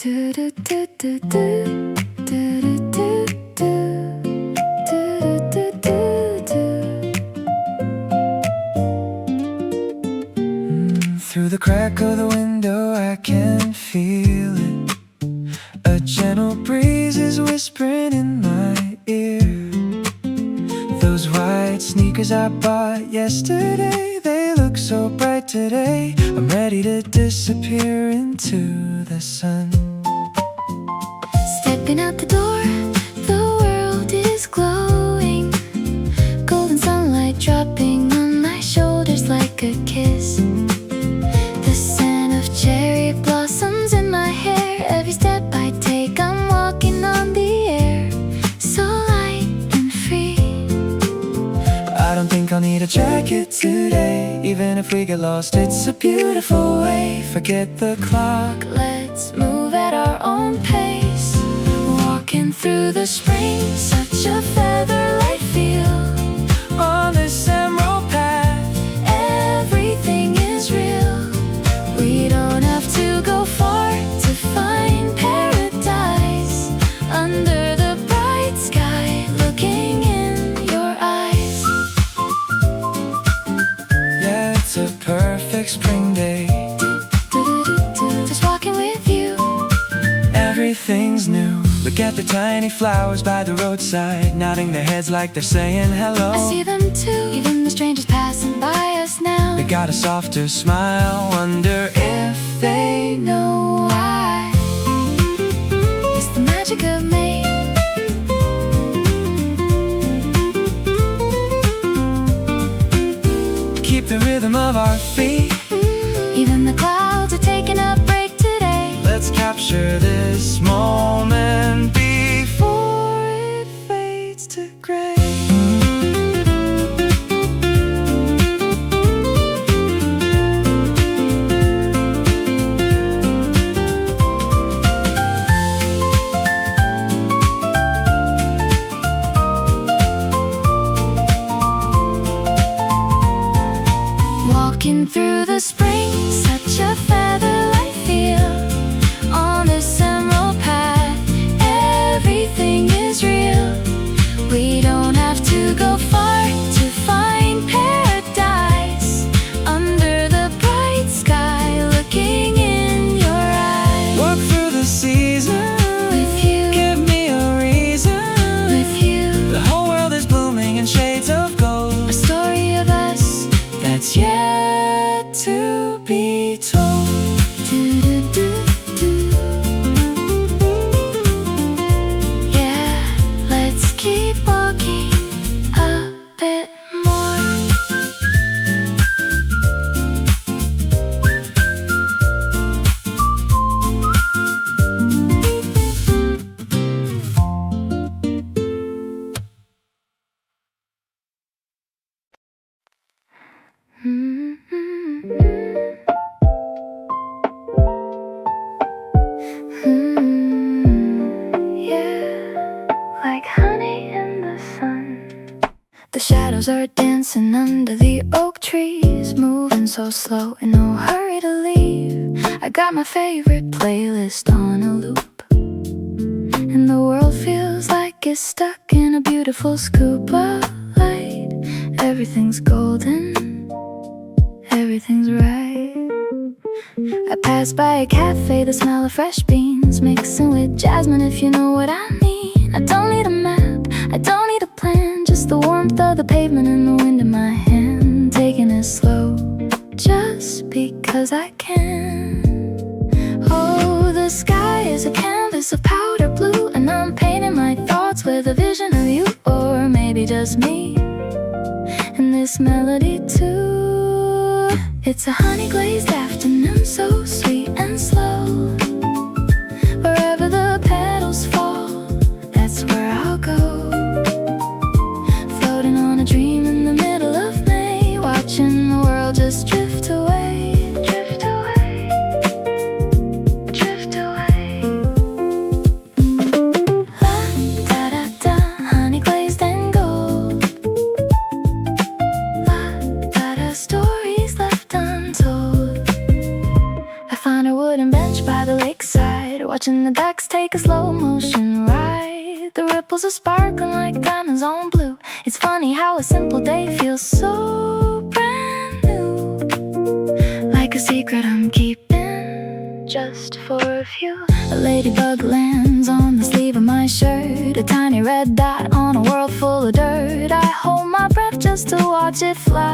Through the crack of the window I can feel it. A gentle breeze is whispering in my ear. Those white sneakers I bought yesterday, they look so bright today. I'm ready to disappear into the sun. Stepping out the door, the world is glowing. Golden sunlight dropping on my shoulders like a kiss. The scent of cherry blossoms in my hair. Every step I take, I'm walking on the air, so light and free. I don't think I'll need a jacket today. Even if we get lost, it's a beautiful way. Forget the clock, Let's move at our own pace. Walking through the spring, such a featherlight feel. on this emerald path. Everything is real. We don't have to go far to find paradise. Under the bright sky, looking in your eyes. Yeah, it's a perfect spring day. Just walking with you. Everything's new. Look at the tiny flowers by the roadside, nodding their heads like they're saying hello. I see them too, even the strangers passing by us now. They got a softer smile, wonder if they know why. It's the magic of May. keep the rhythm of our feet. Even the clouds are taking a break today. Let's capture this moment before it fades to gray. Walking through the spring, such a featherlight feel. On this emerald path, everything is real. We don't have to go far to find paradise. Under the bright sky, looking in your eyes. Walk through the season With you, give me a reason. with you. The whole world is blooming in shades of A gold. story of us That's yet to be told. Do-do-do-do. Yeah, let's keep walking a bit more. Yeah, like honey in the sun. The shadows are dancing under the oak trees, moving so slow in no hurry to leave. I got my favorite playlist on a loop, and the world feels like it's stuck in a beautiful scuba light. Everything's golden, everything's right. I pass by a cafe, the smell of fresh beans mixing with jasmine, if you know what I mean. I don't need a map, I don't need a plan, just the warmth of the pavement and the wind in my hand. Taking it slow, just because I can. Oh, the sky is a canvas of powder blue, and I'm painting my thoughts with a vision of you, or maybe just me and this melody too. It's a honey-glazed afternoon, so sweet and slow. Wherever the petals fall, that's where I'll go. Floating on a dream in the middle of May, watching the world just drift away. Drift away, drift away. La da da da, honey-glazed and gold. La da da, stories left untold. I find a wooden bench watching the decks take a slow motion ride. The ripples are sparkling like diamonds on blue. It's funny how a simple day feels so brand new, like a secret I'm keeping just for a few. A ladybug lands on the sleeve of my shirt, a tiny red dot on a world full of dirt. I hold my breath just to watch it fly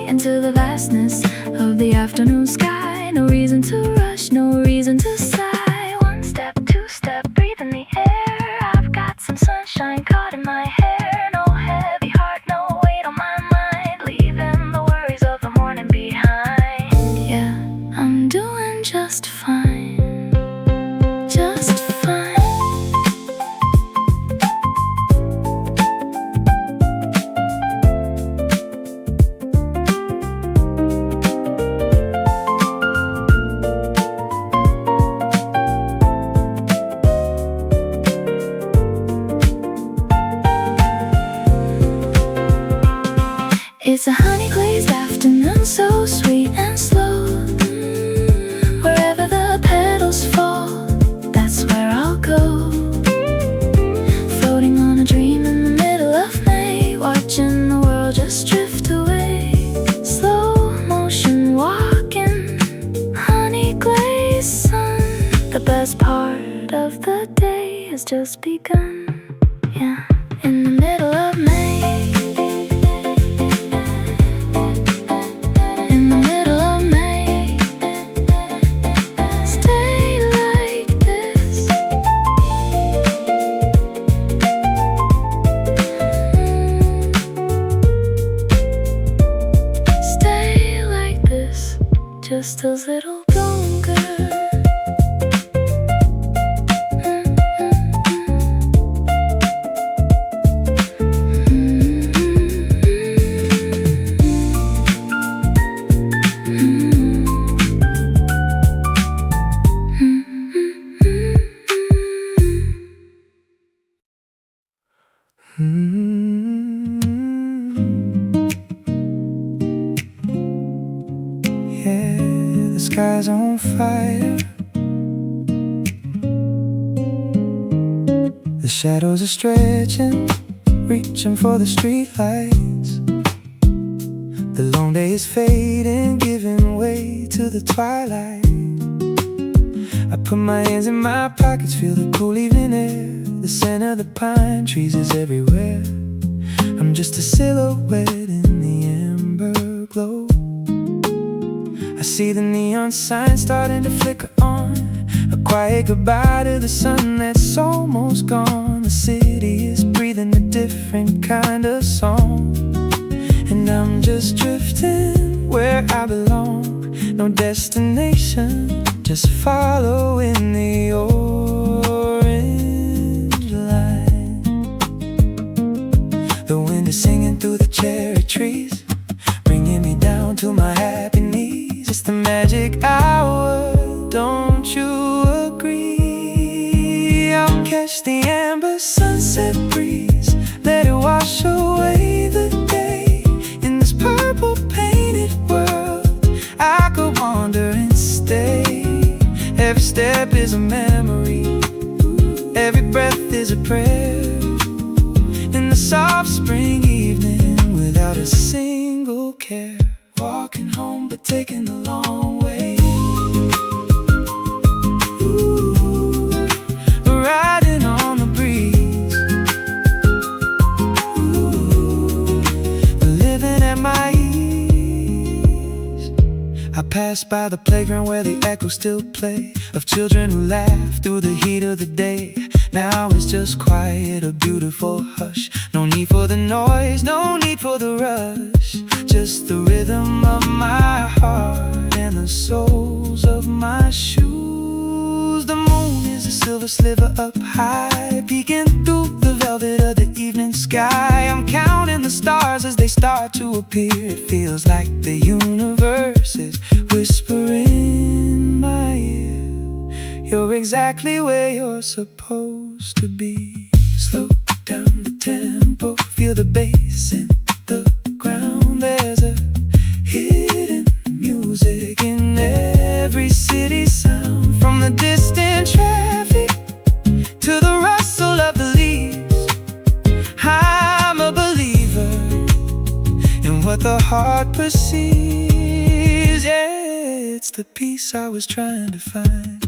into the vastness of the afternoon sky. No reason to rush, no reason to sigh. One step, two step, breathe in the air. I've got some sunshine caught in my hair. No heavy heart, no weight on my mind, leaving the worries of the morning behind. Yeah, I'm doing just fine, just fine. It's a honey-glazed afternoon, so sweet and slow. Wherever the petals fall, that's where I'll go. Floating on a dream in the middle of May, watching the world just drift away. Slow motion walking, honey-glazed sun. The best part of the day has just begun. Yeah, in the middle of May. Just a little longer. The sky's on fire. The shadows are stretching, reaching for the streetlights. The long day is fading, giving way to the twilight. I put my hands in my pockets, feel the cool evening air. The scent of the pine trees is everywhere. I'm just a silhouette in the amber glow. I see the neon sign starting to flicker on, a quiet goodbye to the sun that's almost gone. The city is breathing a different kind of song, and I'm just drifting where I belong. No destination, just following the orange line. The wind is singing through the cherry trees, bringing me down to my happy knees. It's the magic hour, don't you agree? I'll catch the amber sunset breeze, let it wash away the day. In this purple painted world, I could wander and stay. Every step is a memory, every breath is a prayer. In the soft spring evening, without a single care. Walking home but taking the long way. Ooh, riding on the breeze. Ooh, living at my ease. I pass by the playground where the echoes still play, of children who laugh through the heat of the day. Now it's just quiet, a beautiful hush. No need for the noise, no need for the rush. Just the rhythm of my heart and the soles of my shoes. The moon is a silver sliver up high, peeking through the velvet of the evening sky. I'm counting the stars as they start to appear. It feels like the universe is whispering in my ear. You're exactly where you're supposed to be. Slow down the tempo, feel the bass in the ground. There's a hidden music in every city. city sound, from the distant traffic to the rustle of the leaves. I'm a believer in what the heart perceives. Yeah, it's the peace I was trying to find.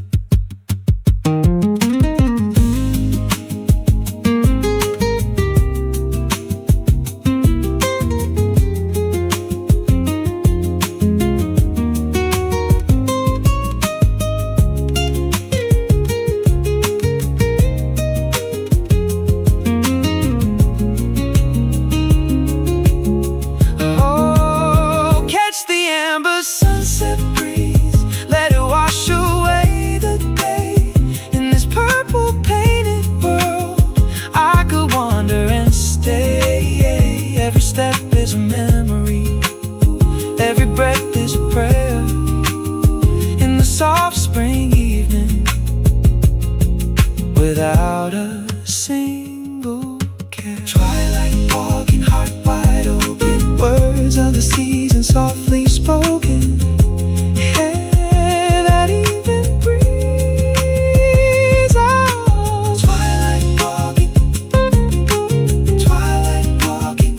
Sunset breeze, let it wash away the day. In this purple painted world, I could wander and stay. Every step is a memory, every breath is a prayer. In the soft spring evening, without a single care. Twilight walking, heart wide open, words of the season softly spoken. Yeah, that evening breeze. Oh, twilight walking, twilight walking.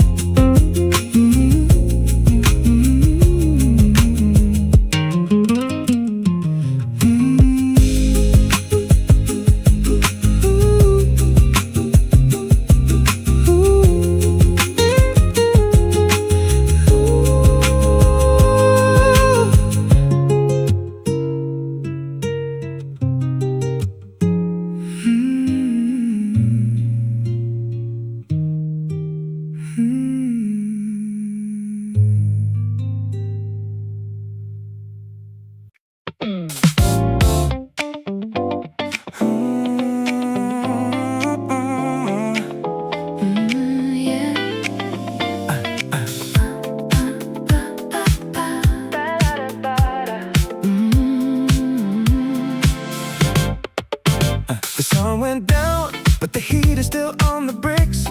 The sun went down, but the heat is still on the bricks.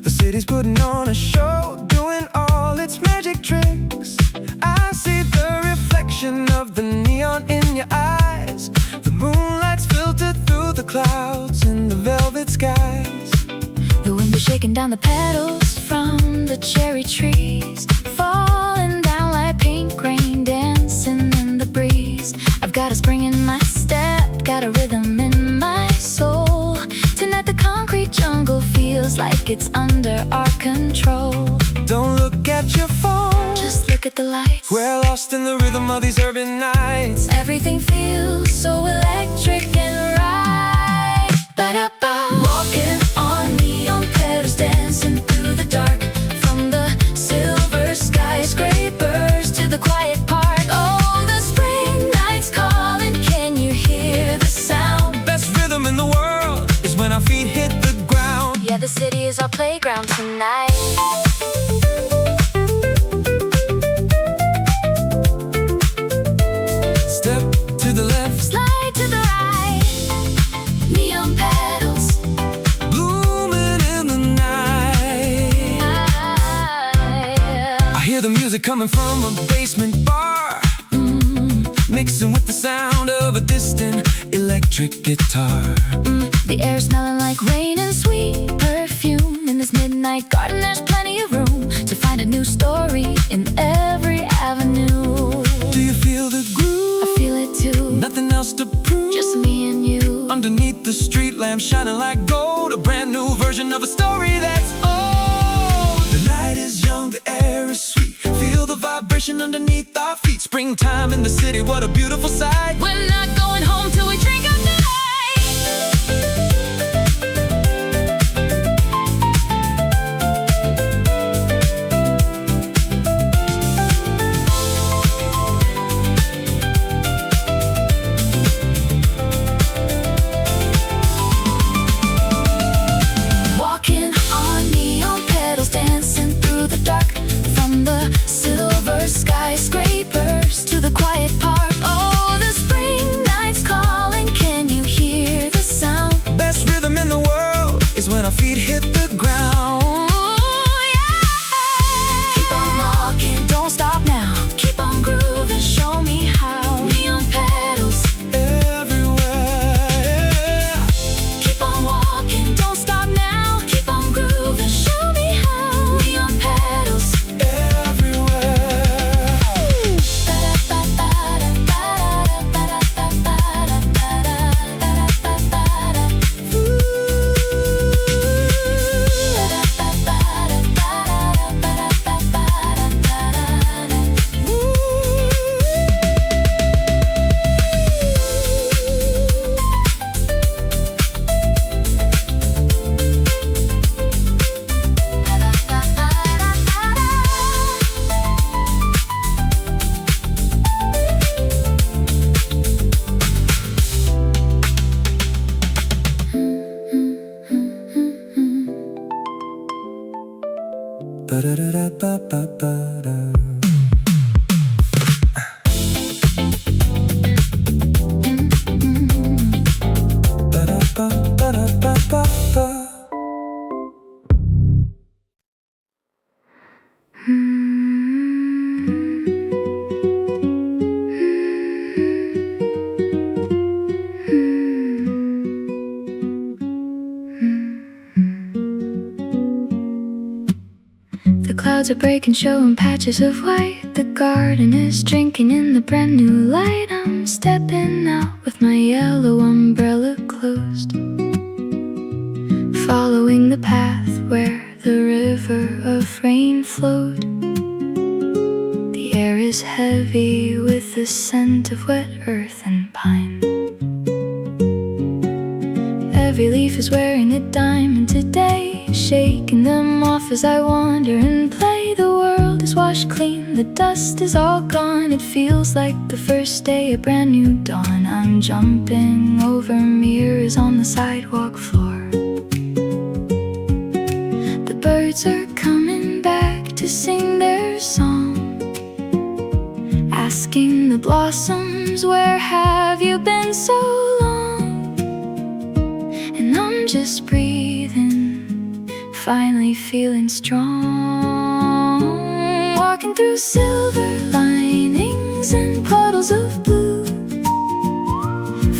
The city's putting on a show, doing all its magic tricks. I see the reflection of the neon in your eyes. The moonlight's filtered through the clouds in the velvet skies. The wind is shaking down the petals from the cherry trees, falling down like pink rain, dancing in the breeze. I've got a spring in my step, got a rhythm in my soul. Tonight the concrete jungle feels like it's under our control. Don't look at your phone, just look at the lights. We're lost in the rhythm of these urban nights. Everything feels so electric and right. Ba-da-ba. Walking on neon petals, dancing through the dark. From the silver skyscrapers to the quiet park. Oh, the spring night's calling, can you hear the sound? Best rhythm in the world is when our feet hit the ground. Yeah, the city is our playground tonight. Step to the left, slide to the right. Neon petals blooming in the night. I hear the music coming from a basement bar, mixing with the sound of a distant electric guitar. The air smelling like rain and sweet perfume. In this midnight garden there's plenty of room to find a new story in every avenue. Do you feel the groove? I feel it too. Nothing else to prove, just me and you. Underneath the street lamp shining like gold, a brand new version of a story that's old. The night is young, the air is sweet. Feel the vibration underneath our feet. Springtime in the city, what a beautiful sight. We're not going home till we drink up the night. Walking on neon petals, dancing through the dark. From the silver skyscrapers to the quiet park. Oh, the spring night's calling, can you hear the sound? Best rhythm in the world is when our feet hit the ground. Ooh, yeah. Keep on walking, don't stop now. Keep on grooving, show me how. Neon petals clouds are breaking, showing patches of white. The garden is drinking in the brand new light. I'm stepping out with my yellow umbrella closed, following the path where the river of rain flowed. The air is heavy with the scent of wet earth and pine. Every leaf is wearing a diamond today, shaking them off as I wander and play. The world is washed clean, the dust is all gone. It feels like the first day, a brand new dawn. I'm jumping over mirrors on the sidewalk floor. The birds are coming back to sing their song, asking the blossoms, where have you been so long? And I'm just breathing, finally feeling strong. Walking through silver linings and puddles of blue,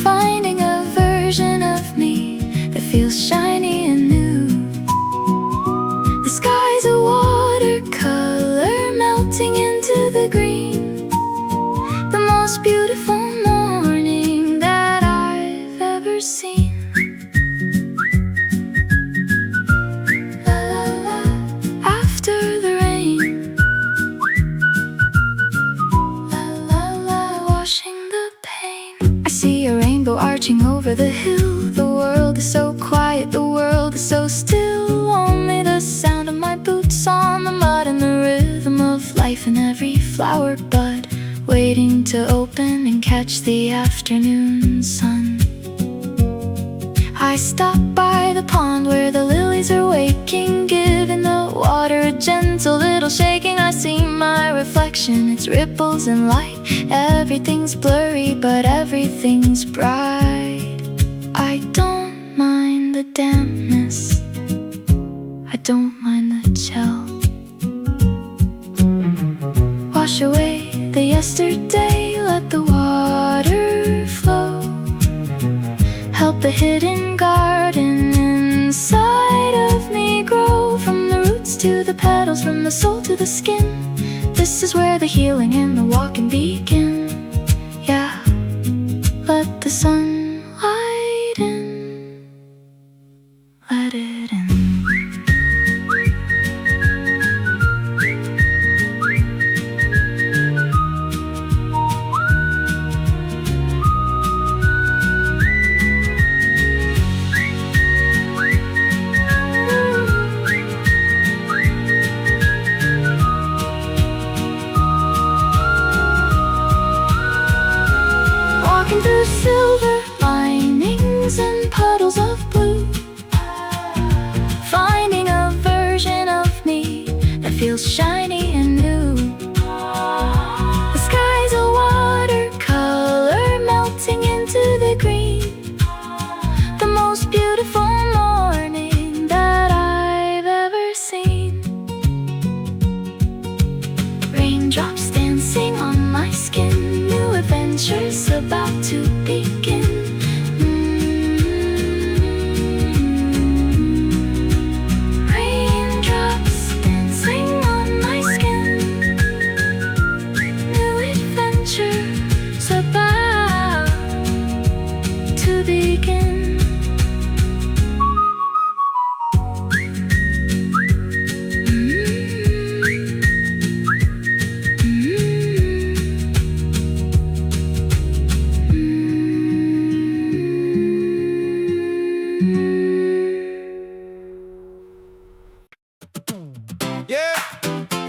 finding a version of me that feels shiny and new. The sky's a watercolor melting into the green, the most beautiful morning that I've ever seen. Arching over the hill, the world is so quiet, the world is so still. Only the sound of my boots on the mud and the rhythm of life in every flower bud, waiting to open and catch the afternoon sun. I stop by the pond where the lilies are waking, giving the water a gentle little shaking. I see my reflection, its ripples and light. Everything's blurry, but everything's bright. I don't mind the dampness, I don't mind the chill. Wash away the yesterday, let the water flow. Help the hidden garden inside of me grow. From the roots to the petals, from the soul to the skin, this is where the healing and the walking begin. Yeah, let the sun light in, let it in. Through silver linings and puddles of blue, finding a version of me that feels shiny and new. The sky's a watercolor melting into the green, the most beautiful morning that I've ever seen. Raindrops dancing on my skin, new adventures about to begin. Raindrops dancing on my skin, new adventures about to begin.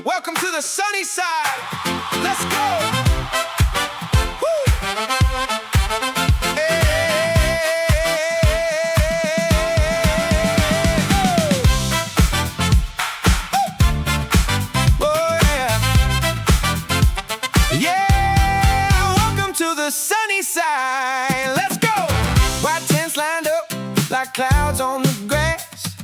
Welcome to the sunny side. Let's go. Woo. Oh, yeah. Yeah, welcome to the sunny side. Let's go. White tents lined up like clouds on the grass,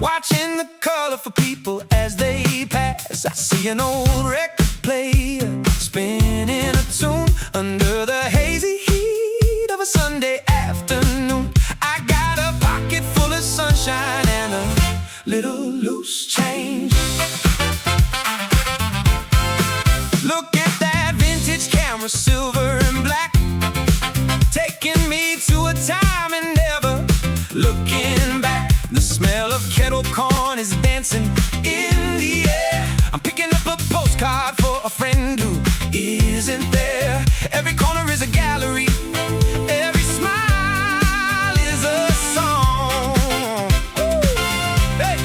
watching the colorful people as they pass. I see an old record player spinning a tune under the hazy heat of a Sunday afternoon. I got a pocket full of sunshine and a little loose change. me to a time and never looking back. The smell of kettle corn is dancing in the air. I'm picking up a postcard for a friend who isn't there. Every corner is a gallery, every smile is a song. Hey.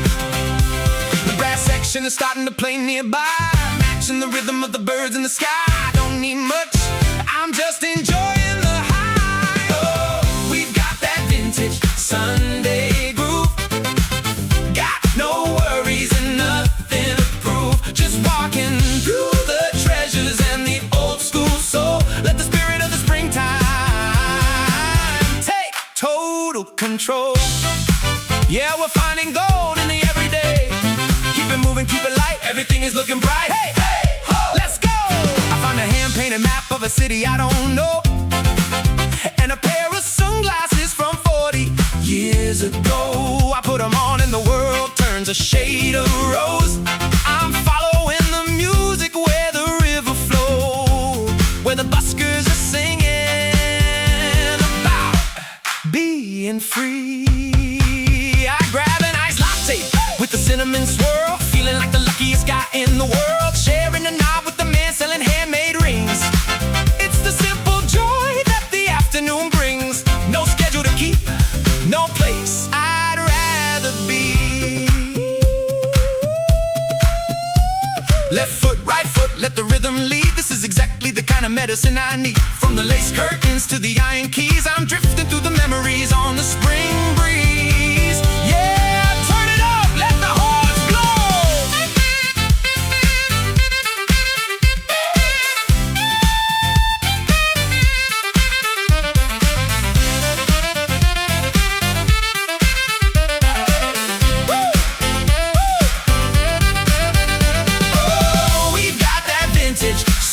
The brass section is starting to play nearby, matching the rhythm of the birds in the sky. I don't need much, I'm just enjoying the high. Oh, we've got that vintage Sunday groove. Got no worries and nothing to prove. Just walking through the treasures and the old school soul. Let the spirit of the springtime take total control. Yeah, we're finding gold in the everyday. Keep it moving, keep it light, everything is looking bright. Hey, hey, ho, let's go! I found a hand-painted map of a city I don't know, and a pair of sunglasses from 40 years ago. I put them on and the world turns a shade of rose. I'm following the music where the river flows, where the buskers are singing about being free. I grab an iced latte with the cinnamon swirl, feeling like the luckiest guy in the world, sharing a knob with the man selling handmade rings. It's the simple joy that the afternoon brings. No schedule to keep, no place I'd rather be. Left foot, right foot, let the rhythm lead. This is exactly the kind of medicine I need. From the lace curtains to the iron keys, I'm drifting through the memories on the spring breeze. Yeah, turn it up, let the horns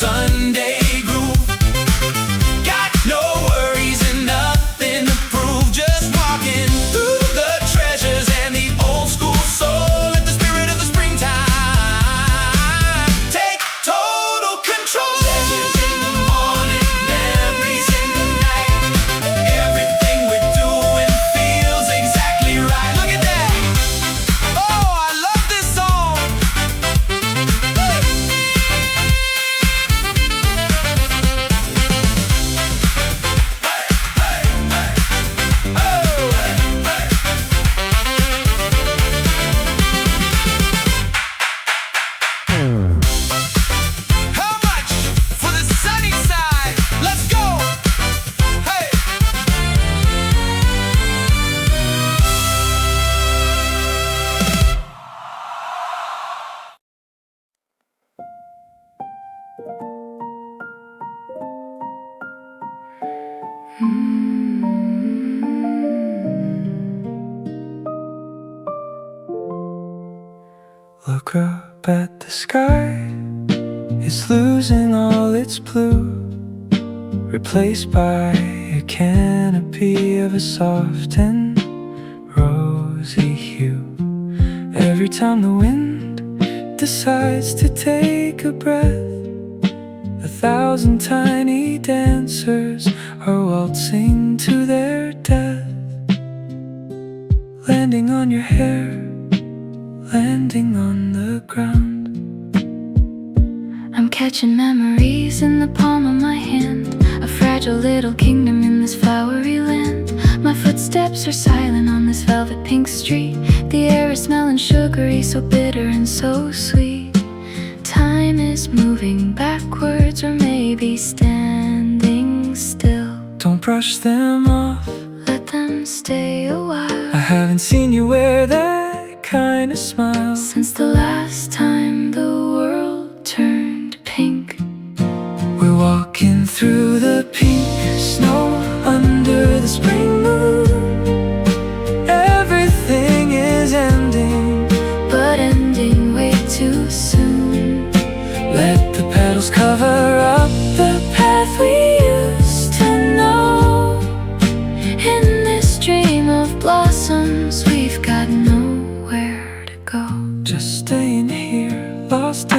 Sunday groove. Got no worries and nothing to prove. Just walking through the treasures and the old school soul. Let the spirit of the springtime take total control. Pleasures in the morning, memories in the night. Everything we're doing feels exactly right. Look at that. Oh, I love this song. How much for the sunny side? Let's go! Hey! Look up at the sky, it's losing all its blue, replaced by a canopy of a soft and rosy hue. Every time the wind decides to take a breath, 1,000 tiny dancers are waltzing to their death, landing on your hair, landing on the ground. I'm catching memories in the palm of my hand, a fragile little kingdom in this flowery land. My footsteps are silent on this velvet pink street. The air is smelling sugary, so bitter and so sweet. Time is moving backwards, or maybe standing still. Don't brush them off, Let them stay a while. I haven't seen you wear that kind of smile Since the last time the world turned pink. We're walking through the pink snow under the spring moon. Everything is ending, but ending way too soon. let the petals cover up The path we used to know. In this dream of blossoms, we've got nowhere to go. just staying here, lost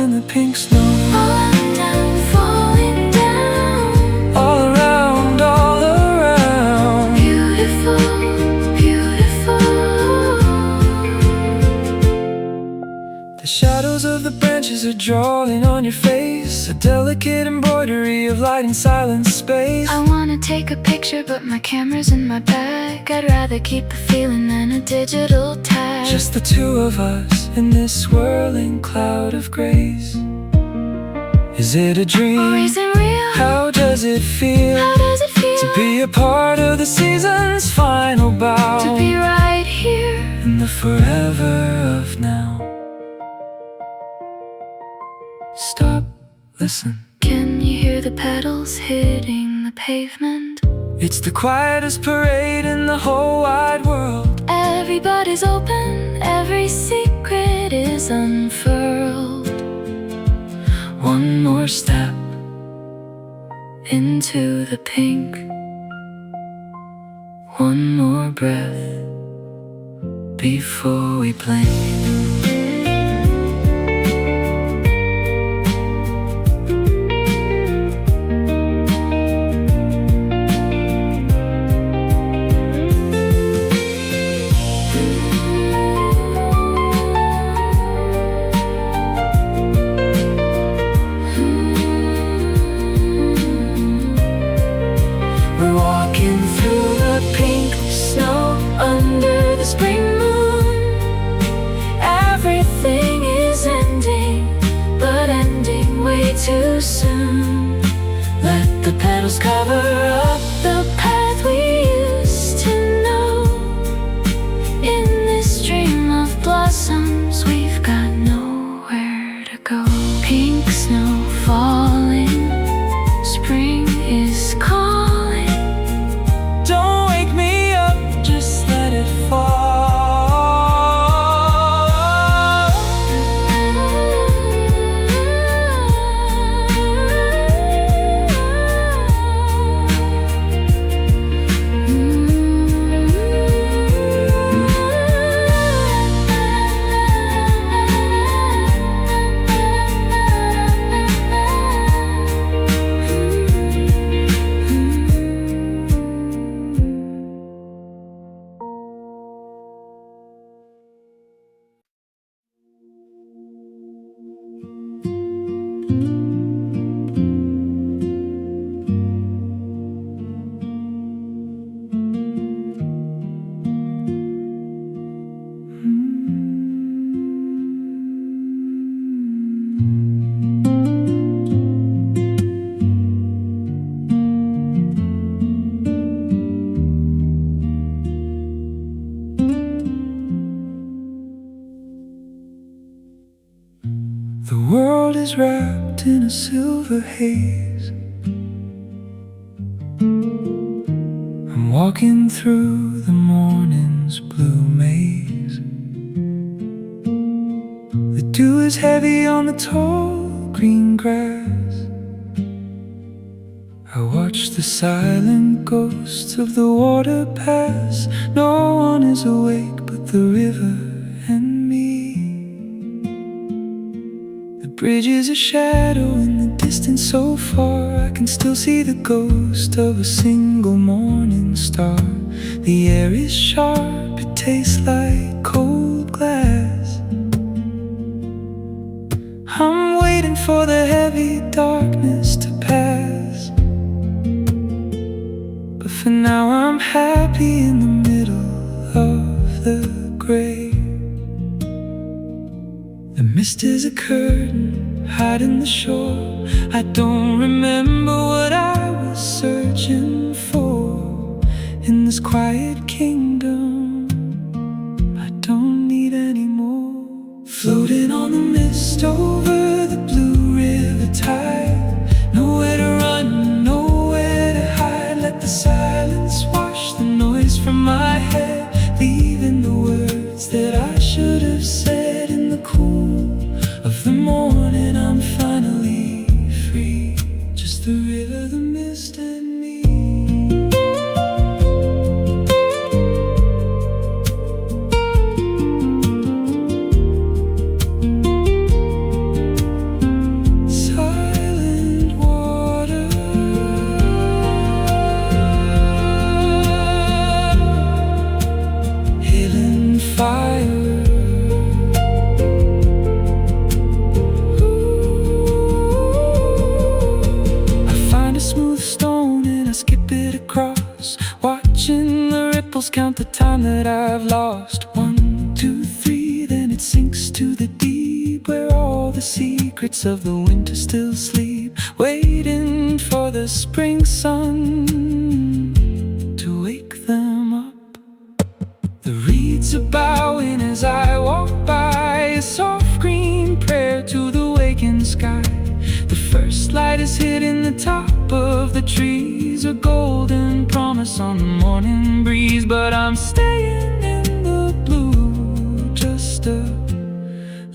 Colors are drawing on your face, a delicate embroidery of light and silent space. I wanna take a picture but my camera's in my bag. I'd rather keep the feeling than a digital tag. Just the two of us in this swirling cloud of grace. Is it a dream? Or is it real? How does it feel? How does it feel? To be a part of the season's final bow. To be right here in the forever of now. Stop, listen. Can you hear the petals hitting the pavement? It's the quietest parade in the whole wide world. Everybody's open, every secret is unfurled. One more step into the pink. One more breath before we blink. Too soon. Let the petals cover up the path we used to know. In this dream of blossoms, we've got nowhere to go. Pink snow falling, spring is calling. Don't wake me up, just let it fall. The world is wrapped in a silver haze. I'm walking through the morning's blue maze. The dew is heavy on the tall green grass. I watch the silent ghosts of the water pass. No one is awake but the river and me. The bridge is a shadow in the distance so far. I can still see the ghost of a single morning star. The air is sharp, it tastes like cold glass. I'm waiting for the heavy darkness to pass. But for now I'm happy in the middle of the grave. The mist is a curtain hiding the shore. I don't remember what I was searching for in this quiet kingdom. I don't need any more. Floating on the mist over the blue river tide. Nowhere to run, nowhere to hide. Let the silence wash the noise from my head, leaving the words that I should have said. In the cool of the morning I'm finally free. Just the river, the mist and me. watching the ripples count the time that I've lost. 1, 2, 3, then it sinks to the deep, where all the secrets of the winter still sleep, waiting for the spring sun to wake them up. The reeds are bowing as I walk by, a soft green prayer to the wakened sky. The first light is hitting the top of the trees, a golden promise on the morning breeze. But I'm staying in the blue just a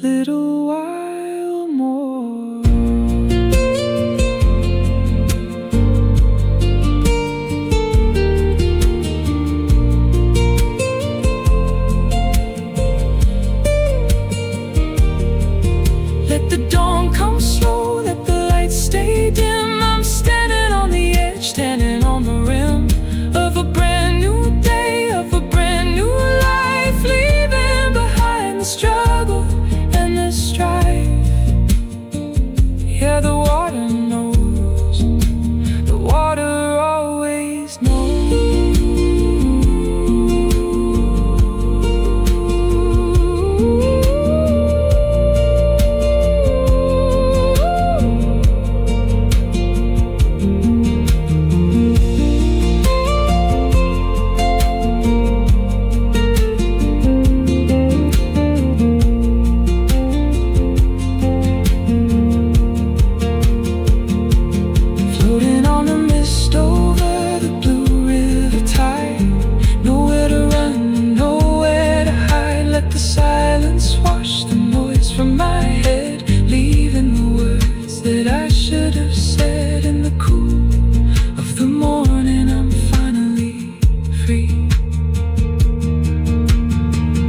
little while more. Let the dawn come slow, let the lights stay dim. I'm standing on the edge, standing on the rim of a brand new day, of a brand new life, leaving behind the struggle and the strife. Yeah, the water knows, the water always knows. Floating on the mist over the blue river tide, nowhere to run, nowhere to hide. Let the silence wash the noise from my head, leaving the words that I should have said. In the cool of the morning, I'm finally free.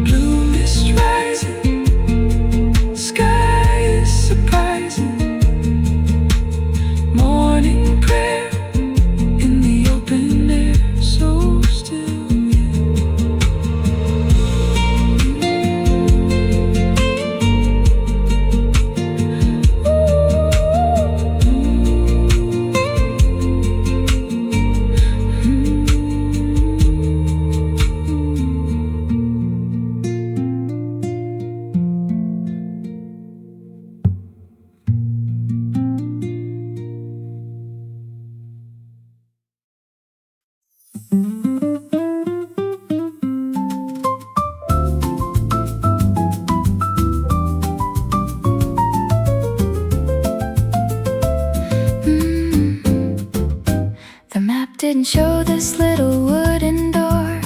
Blue mist rising, sky is surprising. Morning prayer in the open air, so still. The map didn't show this little wooden door,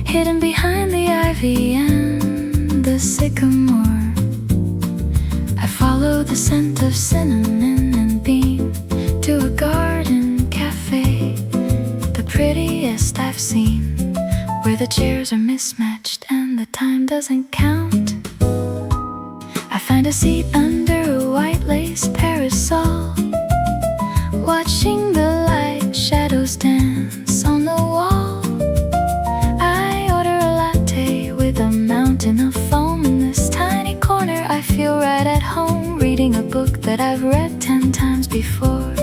hidden behind the ivy and the sycamore. I followed the scent of cinnamon and bean to a garden cafe, the prettiest I've seen, where the chairs are mismatched and the time doesn't count. I find a seat under a white lace parasol, watching the light shadows dance on the wall. I order a latte with a mountain of foam. In this tiny corner I feel right at home, reading a book that I've read 10 times before.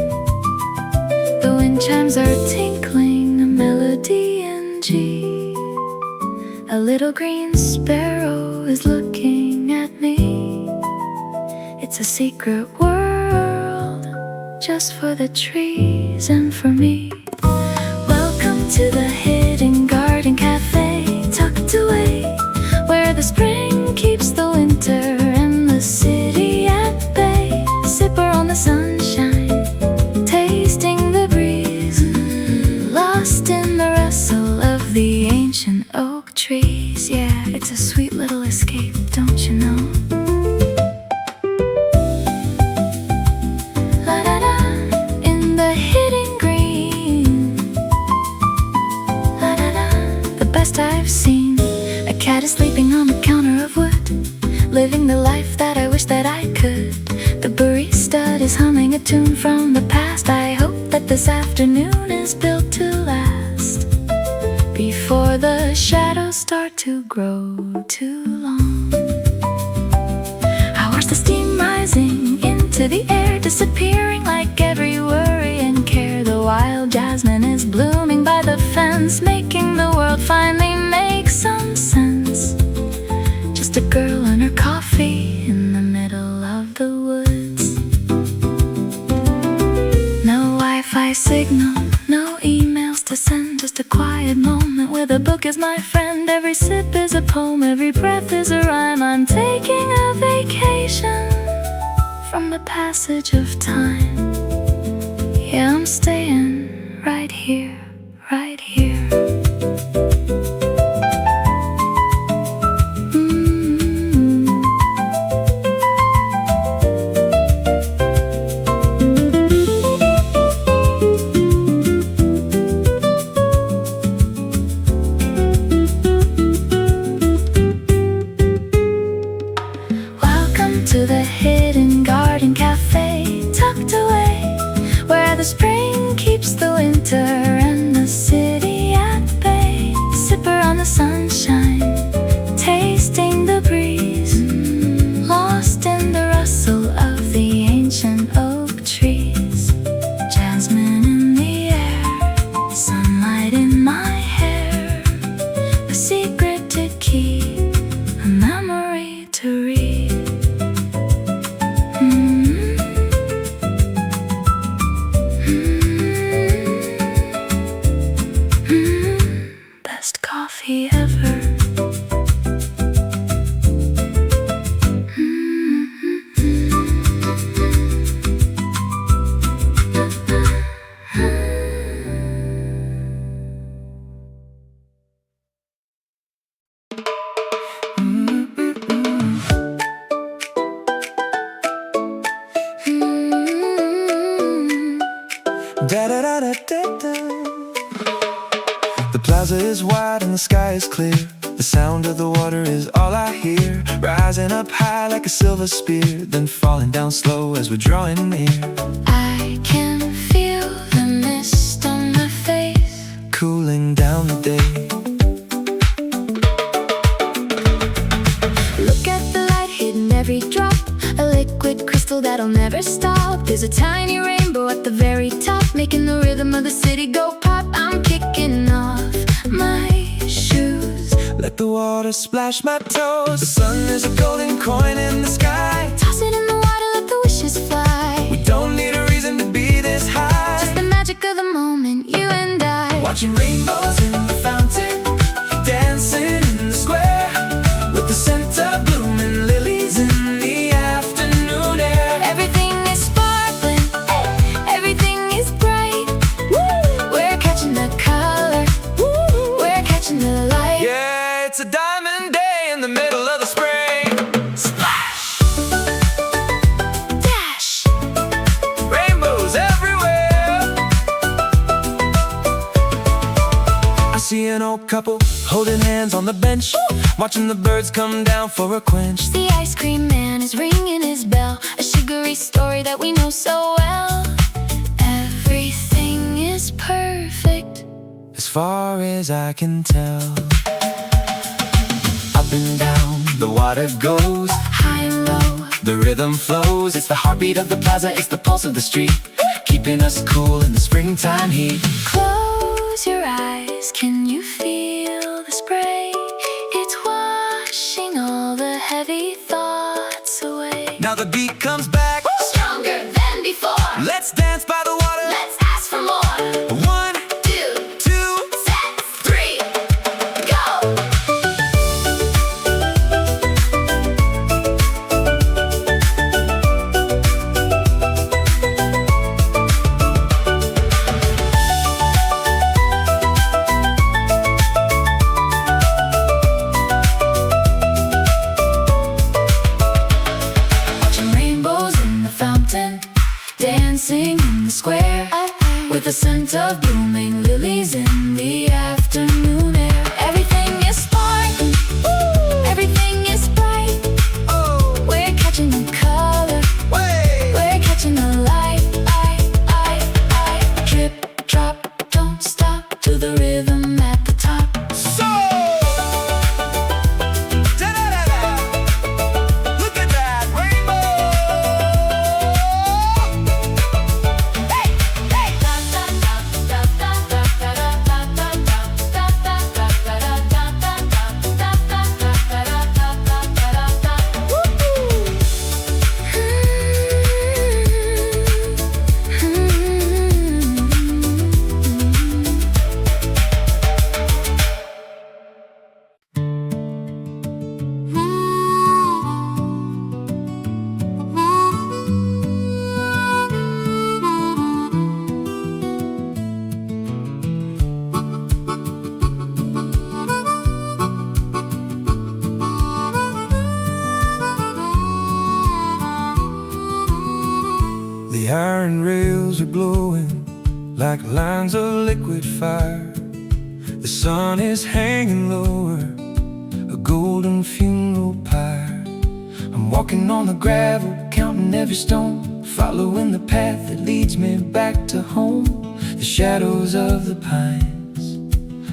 The wind chimes are tinkling a melody in G. A little green sparrow is looking at me. It's a secret world just for the trees and for me. Welcome to the hidden garden cafe, tucked away where the spring keeps the winter and the city at bay. Sipper on the sunshine, tasting the breeze, lost in the rustle of the ancient oak trees. Yeah, it's a sweet little escape, don't you know? I've seen a cat is sleeping on the counter of wood, living the life that I wish that I could. The barista is humming a tune from the past. I hope that this afternoon is built to last, before the shadows start to grow too long. I watch the steam rising into the air, disappearing like every worry and care. The wild jasmine is blooming by the fence. distance, making the world finally make some sense. Just a girl and her coffee in the middle of the woods. No Wi-Fi signal, no emails to send, just a quiet moment where the book is my friend. Every sip is a poem, every breath is a rhyme. I'm taking a vacation from the passage of time. Yeah, I'm staying right here, right here. To the hidden garden cafe, tucked away, where the spring keeps the winter and the city at bay. Sipper on the sunshine, tasting the breeze, lost in the rustle of the ancient oak trees. Jasmine in the air, sunlight in my hair, a secret to keep, a memory to read. Best coffee ever. Da-da-da-da-da-da. The plaza is wide and the sky is clear. The sound of the water is all I hear, rising up high like a silver spear, then falling down slow as we're drawing near. I can feel the mist on my face, Cooling down the day. look at the light hidden every drop, a liquid crystal that'll never stop. There's a tiny rainbow at the very top, making the rhythm of the city go pop. I'm kicking off my shoes, Let the water splash my toes. The sun is a golden coin in the sky. toss it in the water, let the wishes fly. We don't need a reason to be this high. Just the magic of the moment, you and I. Watching rainbows in the fountain, dancing in the square, with the scent of blooming lilies in the afternoon air. Everything is sparkling, everything is bright. We're catching the color, we're catching the light. Yeah, it's a diamond day in the middle of the spring. Splash, dash, Rainbows everywhere. I see an old couple holding hands on the bench, watching the birds come down for a quench. the ice cream man is ringing his bell, a sugary story that we know so well. Everything is perfect, As far as I can tell. Up and down the water goes, high and low. the rhythm flows. It's the heartbeat of the plaza, it's the pulse of the street, keeping us cool in the springtime heat. Close your eyes, can you feel the spray? It's washing all the heavy thoughts away. Now the beat comes back, Stronger than before, let's dance by the water. let's ask for more. 1, 2, 2, set, 3, go. Watching rainbows in the fountain, dancing in the square, with the scent of blooming lilies in the afternoon air. Everything is sparkling, everything is bright. oh, We're catching the color, way. we're catching the light. Drip, drop, don't stop, to the rhythm at the top. So, da-da-da-da. Look at that rainbow. Hey, hey. Da, da, da, da, da, da, da, da, da, da. shadows are glowing like lines of liquid fire. The sun is hanging lower, a golden funeral pyre. I'm walking on the gravel, counting every stone, following the path that leads me back to home. The shadows of the pines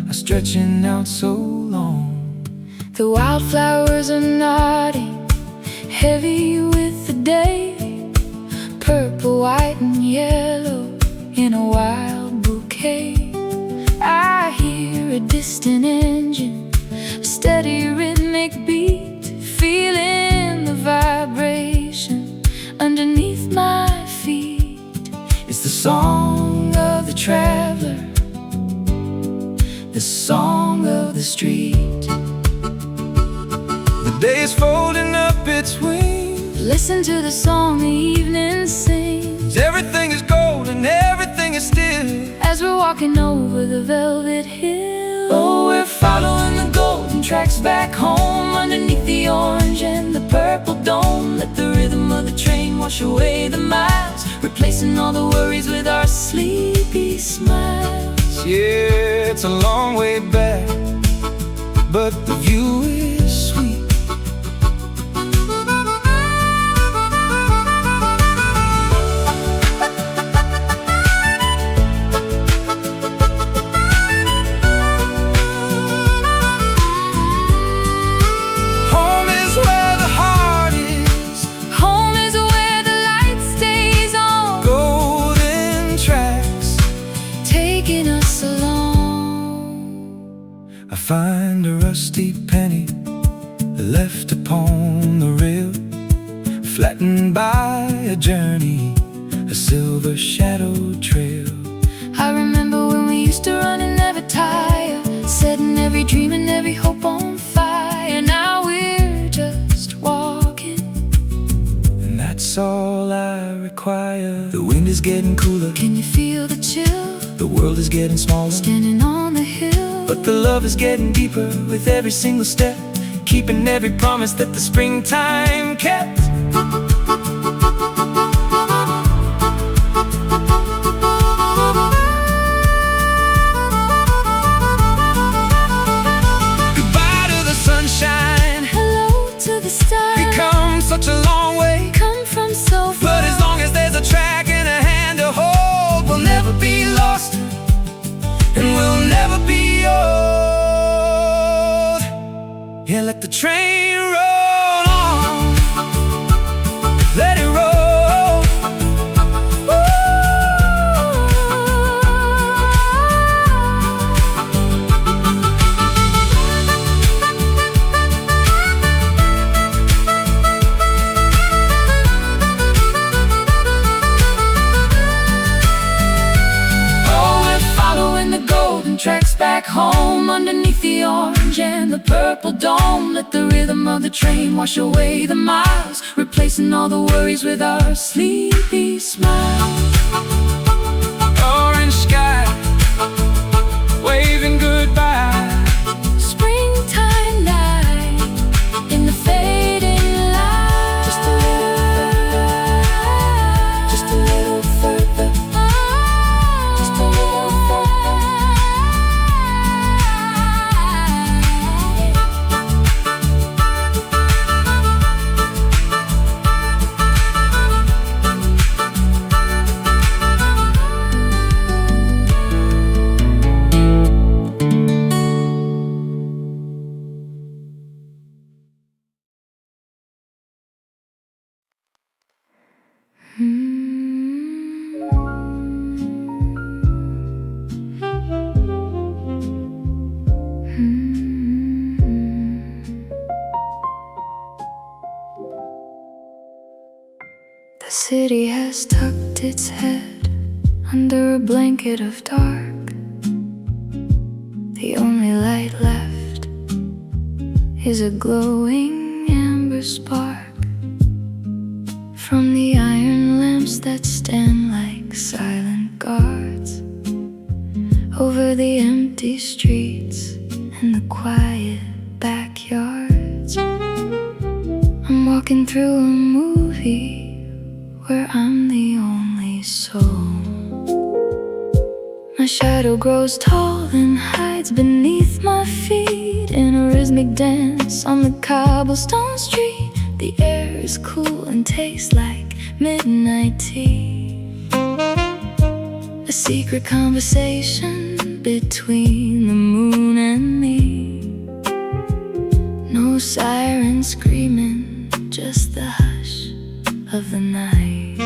are stretching out so long. The wildflowers are nodding, heavy with the day, purple, white and yellow in a wild bouquet. I hear a distant engine, a steady rhythmic beat, feeling the vibration underneath my feet. It's the song of the traveler, the song of the street. The day is folding up its wings. Listen to the song the evening sings. Everything is gold and everything is still. As we're walking over the velvet hill. Oh, we're following the golden tracks back home, underneath the orange and the purple dome. Let the rhythm of the train wash away the miles, replacing all the worries with our sleepy smiles. Yeah, it's a long way back, but the view is sweet. Find a rusty penny left upon the rail, flattened by a journey, a silver shadow trail. I remember when we used to run and never tire, setting every dream and every hope on fire. Now we're just walking, and that's all I require. The wind is getting cooler, can you feel the chill? The world is getting smaller, standing on the hill. But the love is getting deeper with every single step, keeping every promise that the springtime kept. Goodbye to the sunshine, hello to the stars. We come such a long way, come from so far. But as long as there's a track and a hand to hold, we'll never be lost, and we'll never be old. Yeah, let the train roll on, let it roll. Ooh. Oh, we're following the golden tracks back home, underneath the orange and the purple dome. Let the rhythm of the train wash away the miles, replacing all the worries with our sleepy smiles. Orange sky, waving goodbye. Springtime night, in the fading light. Just a little further, just a little further, just a little further. The city has tucked its head under a blanket of dark. The only light left is a glowing amber spark from the iron lamps that stand like silent guards over the empty streets and the quiet backyards. I'm walking through a movie where I'm the only soul. My shadow grows tall and hides beneath my feet in a rhythmic dance on the cobblestone street. The air is cool and tastes like midnight tea. A secret conversation between the moon and me. No siren screaming, just the hush of the night.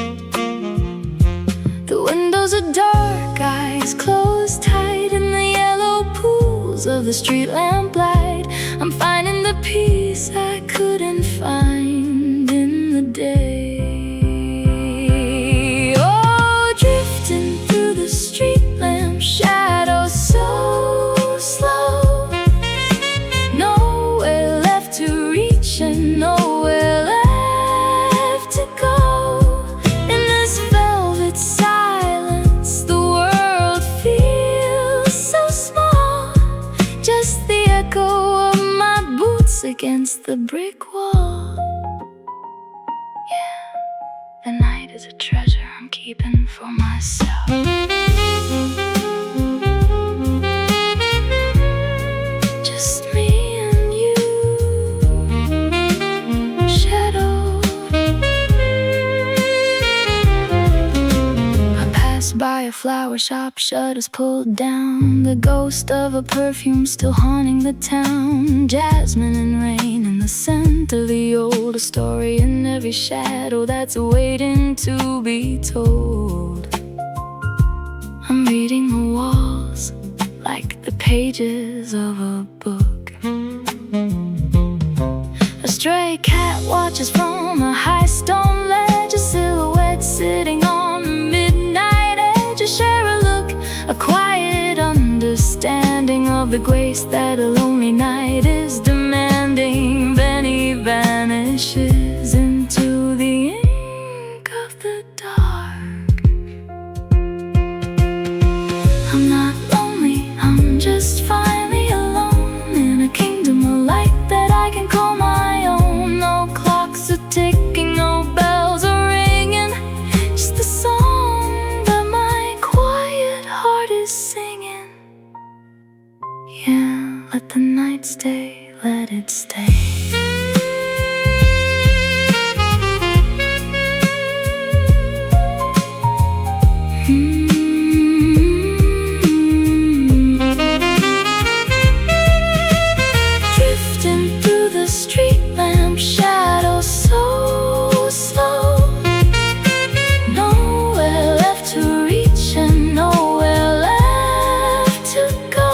The windows are dark, eyes closed tight in the yellow pools of the street lamp light. I'm finding the peace I couldn't find in the day. Oh, drifting through the street lamp shadows so slow. Nowhere left to reach and nowhere left to go. In this velvet silence, the world feels so small. Just the echo of my boots against the brick wall. Yeah, the night is a treasure I'm keeping for myself. Just me and you, shadow. I pass by a flower shop, shutters pulled down. The ghost of a perfume still haunting the town. Jasmine and rain in the scent of the old. A story in every shadow that's waiting to be told. I'm reading the walls like the pages of a book. A stray cat watches from a high stone ledge. A silhouette sitting on the midnight edge. A share a look, a quiet understanding of the grace that a lonely night is demanding. Then he vanishes into the ink of the dark. I'm not lonely, I'm just finally alone in a kingdom of light that I can call my own. No clocks are ticking, no bells are ringing, just the song that my quiet heart is singing. Yeah, let the night stay, let it stay. Drifting through the street lamp shadows so slow. Nowhere left to reach and nowhere left to go.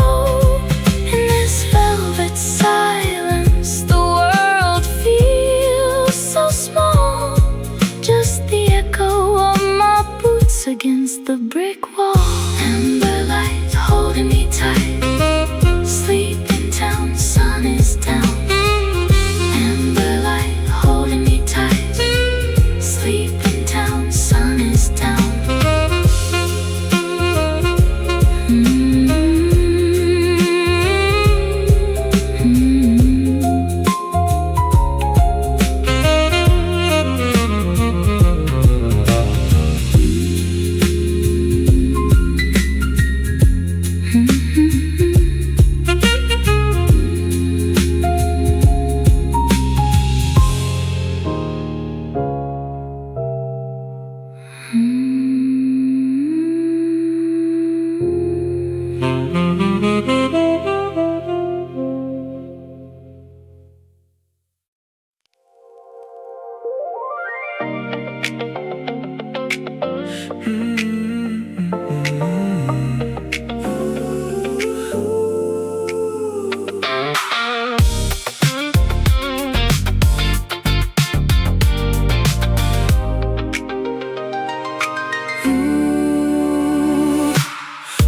In this velvet silence, the world feels so small. Just the echo of my boots against the brick wall. Amber light holding me tight. Sleep in town, sun is down. Amber light holding me tight. Sleep in town, sun is down.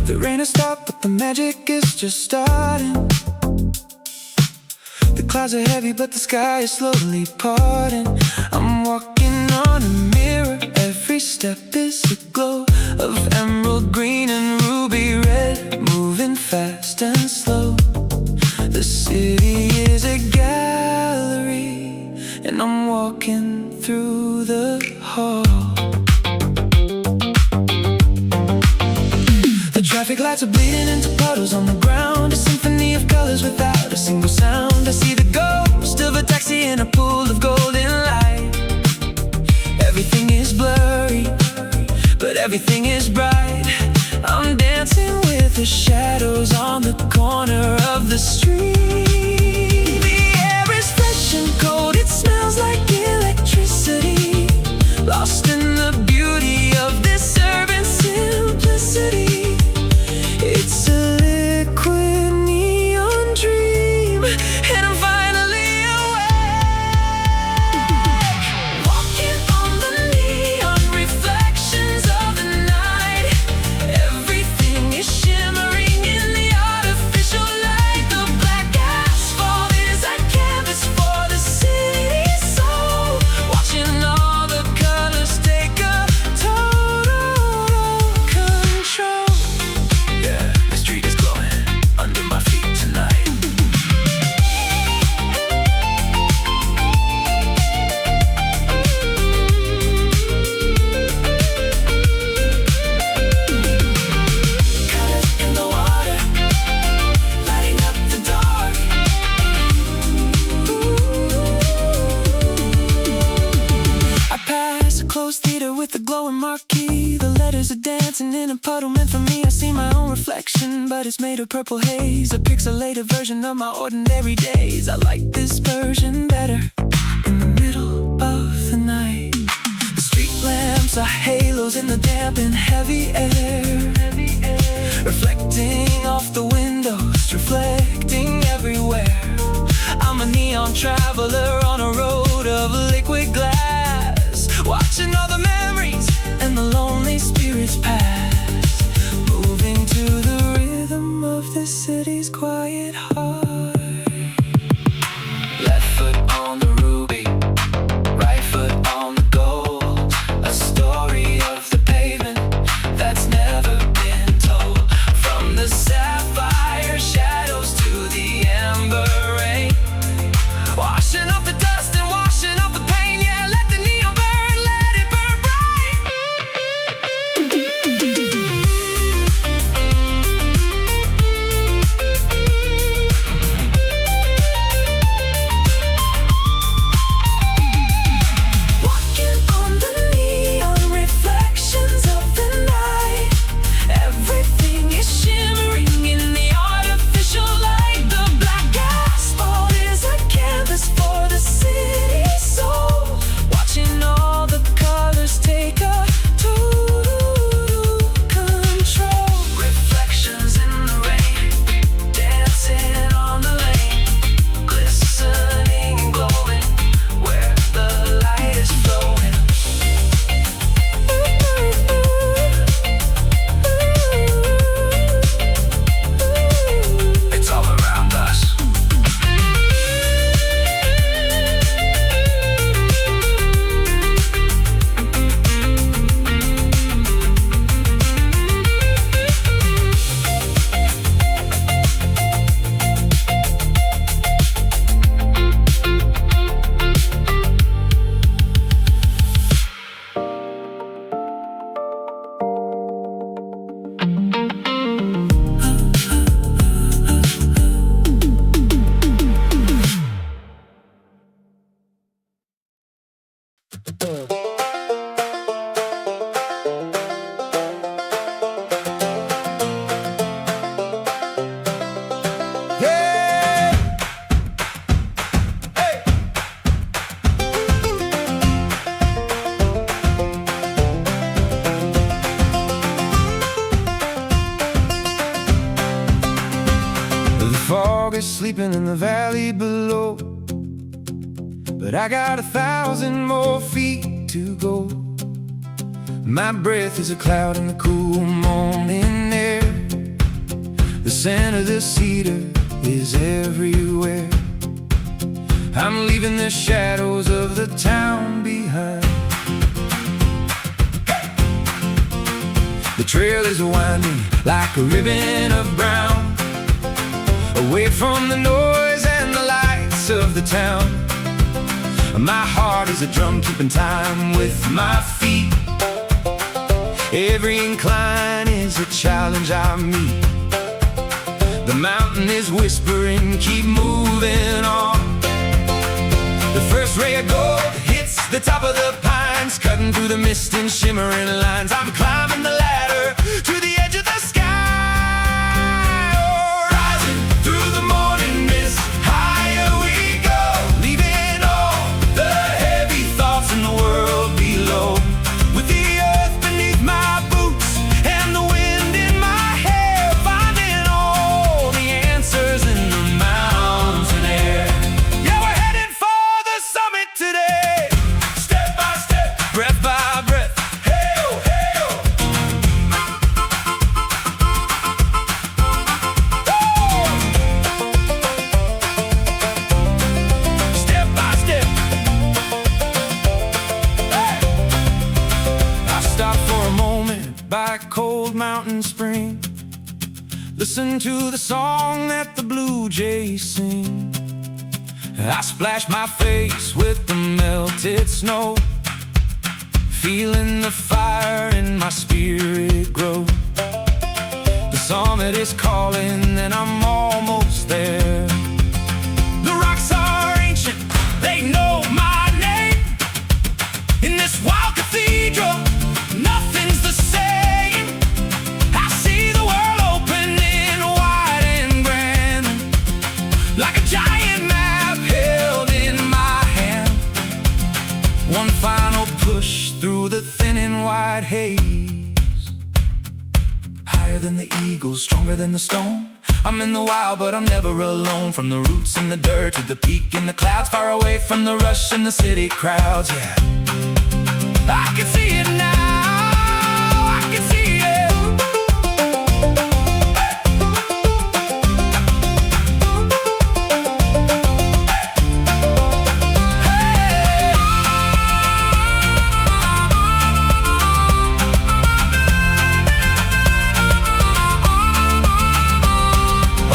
The rain has stopped, but the magic is just starting. The clouds are heavy, but the sky is slowly parting. I'm walking on a mirror, every step is a glow of emerald green and ruby red, moving fast and slow. The city is a gallery, and I'm walking through the hall. The Traffic lights are bleeding into puddles on the ground. A symphony of colors without a single sound. I see the ghost of a taxi in a pool of golden light. Everything is blurry, but everything is bright. I'm dancing with the shadows on the corner of the street. The air is fresh and cold, it smells like electricity. Lost in the beauty of this urban simplicity. It's a liquid neon dream, and I'm finally awake. Walking on the neon reflections of the night. Everything is shimmering in the artificial light. The black asphalt is a canvas for the city's soul. Watching all the colors take a total control. Yeah, the street is glowing under my feet tonight. Colors in the water, lighting up the dark. I pass a closed theater with a glowing marquee. The letters are dancing in a puddle meant for me. I see my own reflection, but it's made of purple haze. A pixelated version of my ordinary days. I like this version better. In the middle of the night, the street lamps are halos in the damp and heavy air. Reflecting off the windows, reflecting everywhere. I'm a neon traveler on a road of liquid glass, watching all the memories and the lonely spirits pass, moving to the rhythm of the city's quiet heart. Left foot on the ruby, right foot on the gold. A story of the pavement that's never been told. From the sapphire shadows to the amber rain, washing off the dust and washing off the pain. Yeah, let the neon burn, let it burn bright. Walking on the neon reflections of the night. Everything is shimmering in the artificial light. The black asphalt is a canvas for the city's soul. Watching all the colors take a total control. Reflections in the rain, dancing on the lane, glistening and glowing where the light is flowing. It's all around us. The fog is sleeping in the valley below, but I got 1,000 more feet to go. My breath is a cloud in the cool morning air. The scent of the cedar is everywhere. I'm leaving the shadows of the town behind. The trail is winding like a ribbon of brown, away from the noise and the lights of the town. My heart is a drum keeping time with my feet. Every incline is a challenge I meet. The mountain is whispering, keep moving on. The first ray of gold hits the top of the pines, cutting through the mist and shimmering lines. I'm climbing the ladder to the edge of the sky. Oh, rising through the morning mist, higher we go, leaving all the heavy thoughts in the world below. With the earth beneath my boots and the wind in my hair, finding all the answers in the mountain air. Yeah, we're heading for the summit today. Step by step, breath by breath. Hey-oh, hey-oh. Step by step. Hey. I stopped for a moment by a cold mountain spring. Listen to the song that the blue jays sing. I splash my face with the melted snow, feeling the fire in my spirit grow. The summit is calling and I'm almost there. The rocks are ancient, they know my name. In this wild cathedral, nothing's the same. I see the world opening wide and grand, like a giant map held in my hand. One final push through the thin and wide haze. Higher than the eagle, stronger than the stone. I'm in the wild, but I'm never alone. From the roots in the dirt to the peak in the clouds, far away from the rush in the city crowds. Yeah, I can see it now. I can see it. Hey.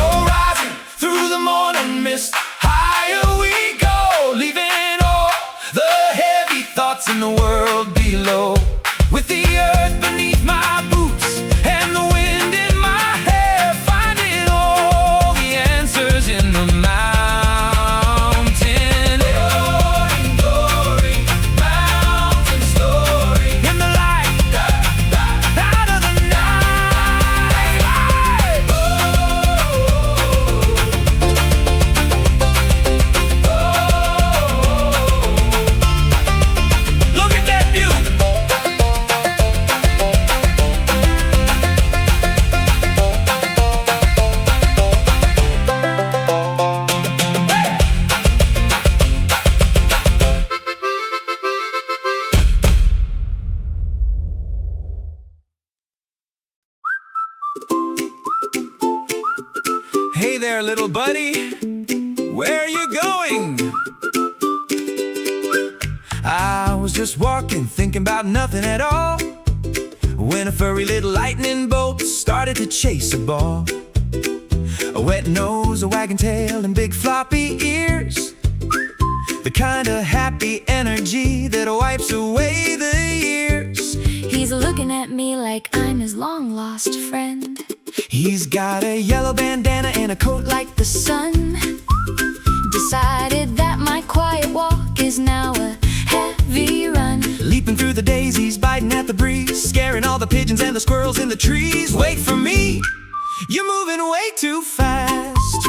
Oh, rising through the morning mist, higher we go, leaving all the heavy thoughts in the world below. With the earth beneath my boots and the wind in my hair, finding all the answers in the mountain. Glory, glory, mountain story. In the light, out of the night. Look at that view. Hey there, little buddy. Where are you going? I was just walking, thinking about nothing at all, when a furry little lightning bolt started to chase a ball. A wet nose, a wagging tail, and big floppy ears. The kind of happy energy that wipes away the years. He's looking at me like I'm his long-lost friend. He's got a yellow bandana and a coat Like the sun, decided that my quiet walk is now a heavy run. leaping through the daisies, biting at the breeze, scaring all the pigeons and the squirrels in the trees. Wait for me, you're moving way too fast.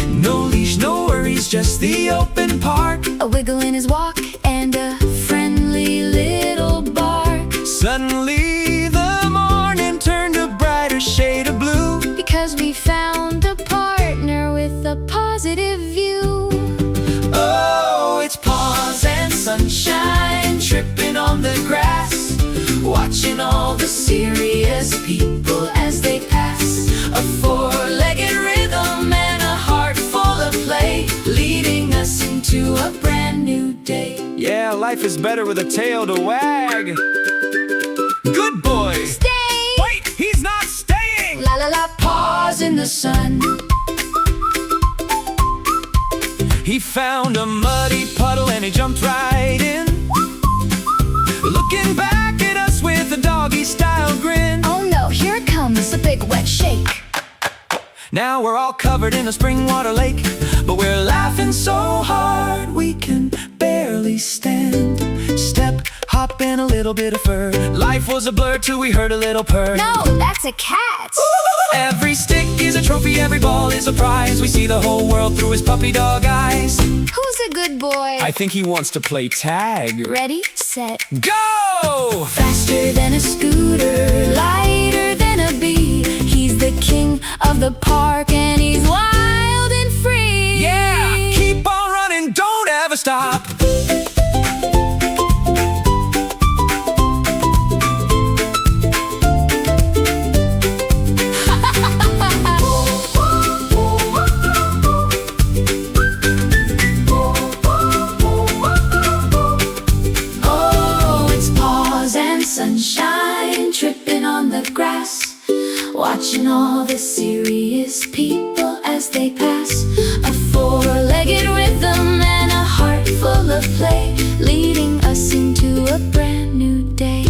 No leash, no worries, just the open park. A wiggle in his walk and a friendly little bark. Suddenly the morning turned a brighter shade of blue, Because we found a partner with a positive view. Oh, it's Paws and sunshine tripping on the grass, watching all the serious people as they pass. A four-legged rhythm and a heart full of play, leading us into a brand new day. Yeah, life is better with a tail to wag. Good boy. Stay! Wait, he's not staying! La la la, Paws in the sun. He found a muddy puddle and he jumped right in, looking back at us with a doggy-style grin. Oh no, here it comes us a big wet shake. Now we're all covered in a spring water lake, but we're laughing so hard we can barely stand. Step, hop, and a little bit of fur. Life was a blur till we heard a little purr. No, that's a cat. Every stick is a trophy, every ball is a prize. We see the whole world through his puppy dog eyes. Who's a good boy? I think he wants to play tag. Ready, set, Go! faster than a scooter, lighter than a bee. He's the king of the park and he's wild and free. Yeah! Keep on running, don't ever stop. Oh, it's Paws and sunshine tripping on the grass, watching all the serious people as they pass. A four-legged rhythm and a heart full of play, leading us into a brand new day.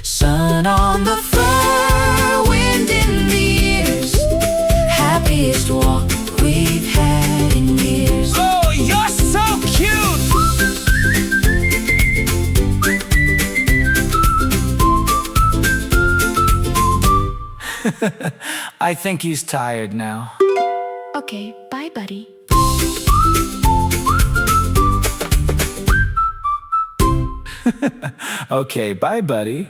Sun on the Fur, wind in the ears, happiest walk we've had in years. Oh, you're so cute! I think he's tired now. Okay, bye buddy. Okay, bye, buddy.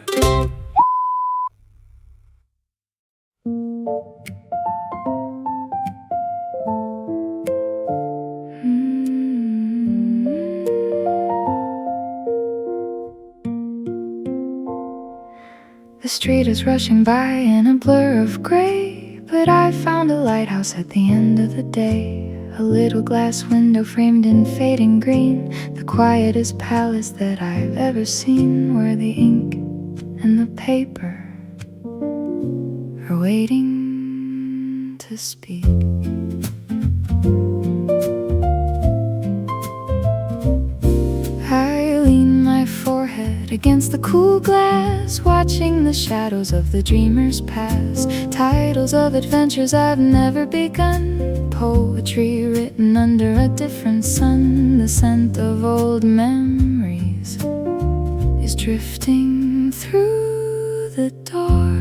The street is rushing by in a blur of gray, but I found a lighthouse at the end of the day. A little glass window framed in fading green, the quietest palace that I've ever seen, where the ink and the paper are waiting to speak. I lean my forehead against the cool glass, watching the shadows of the dreamers pass. Titles of adventures I've never begun, poetry written under a different sun. The scent of old memories is drifting through the door.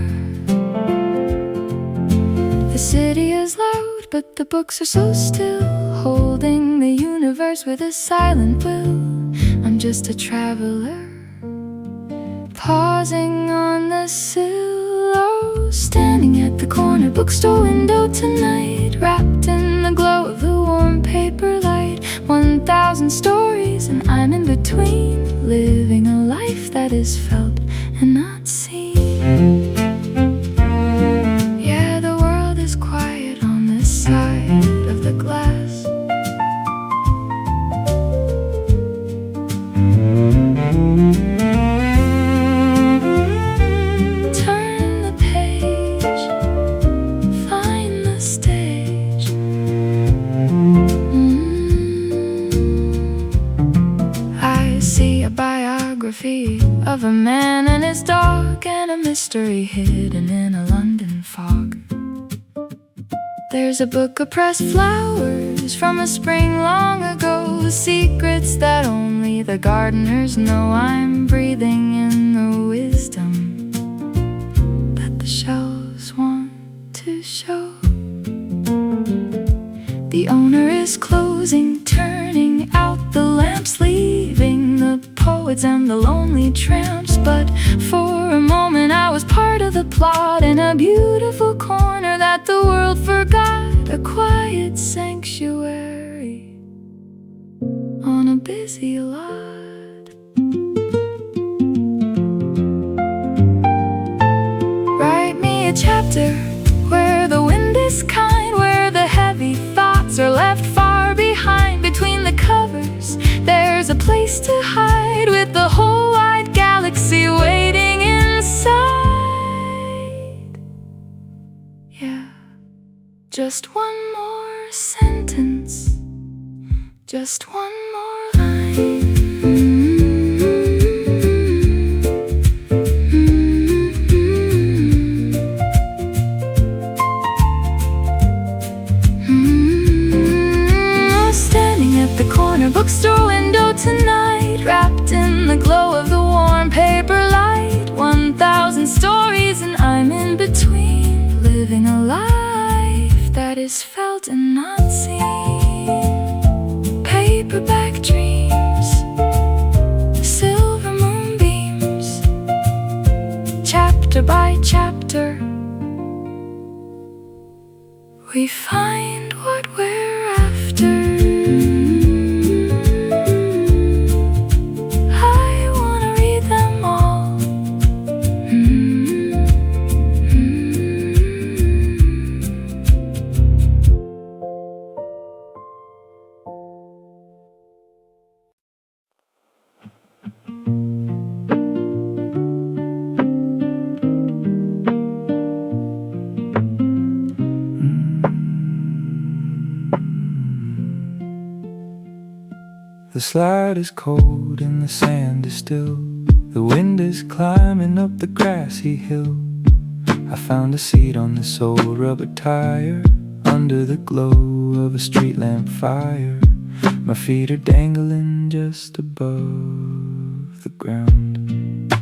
The city is loud, but the books are so still, holding the universe with a silent will. I'm just a traveler, pausing on the sill, oh, standing at the corner bookstore window tonight, wrapped in the glow of the warm paper light. 1,000 stories and I'm in between, living a life that is felt and not seen. Yeah, the world is quiet on this side of the glass. Turn the page, find the stage. I see a biography of a man and his dog, and a mystery hidden in a London fog. There's a book of pressed flowers from a spring long ago, secrets that only the gardeners know. I'm breathing in the wisdom that the shelves want to show. The owner is closing, turning out the lamps, leaving the poets and the lonely tramps. But for a moment I was part of the plot, in a beautiful corner that the world forgot, a quiet sanctuary on a busy lot. Write me a chapter where the wind is kind, where the heavy thoughts are left far behind. Between the covers there's a place to hide, with the whole wide galaxy waiting inside. Yeah, just one more sentence, just one more line. The slide is cold and the sand is still. The wind is climbing up the grassy hill. I found a seat on this old rubber tire under the glow of a street lamp fire. My feet are dangling just above the ground.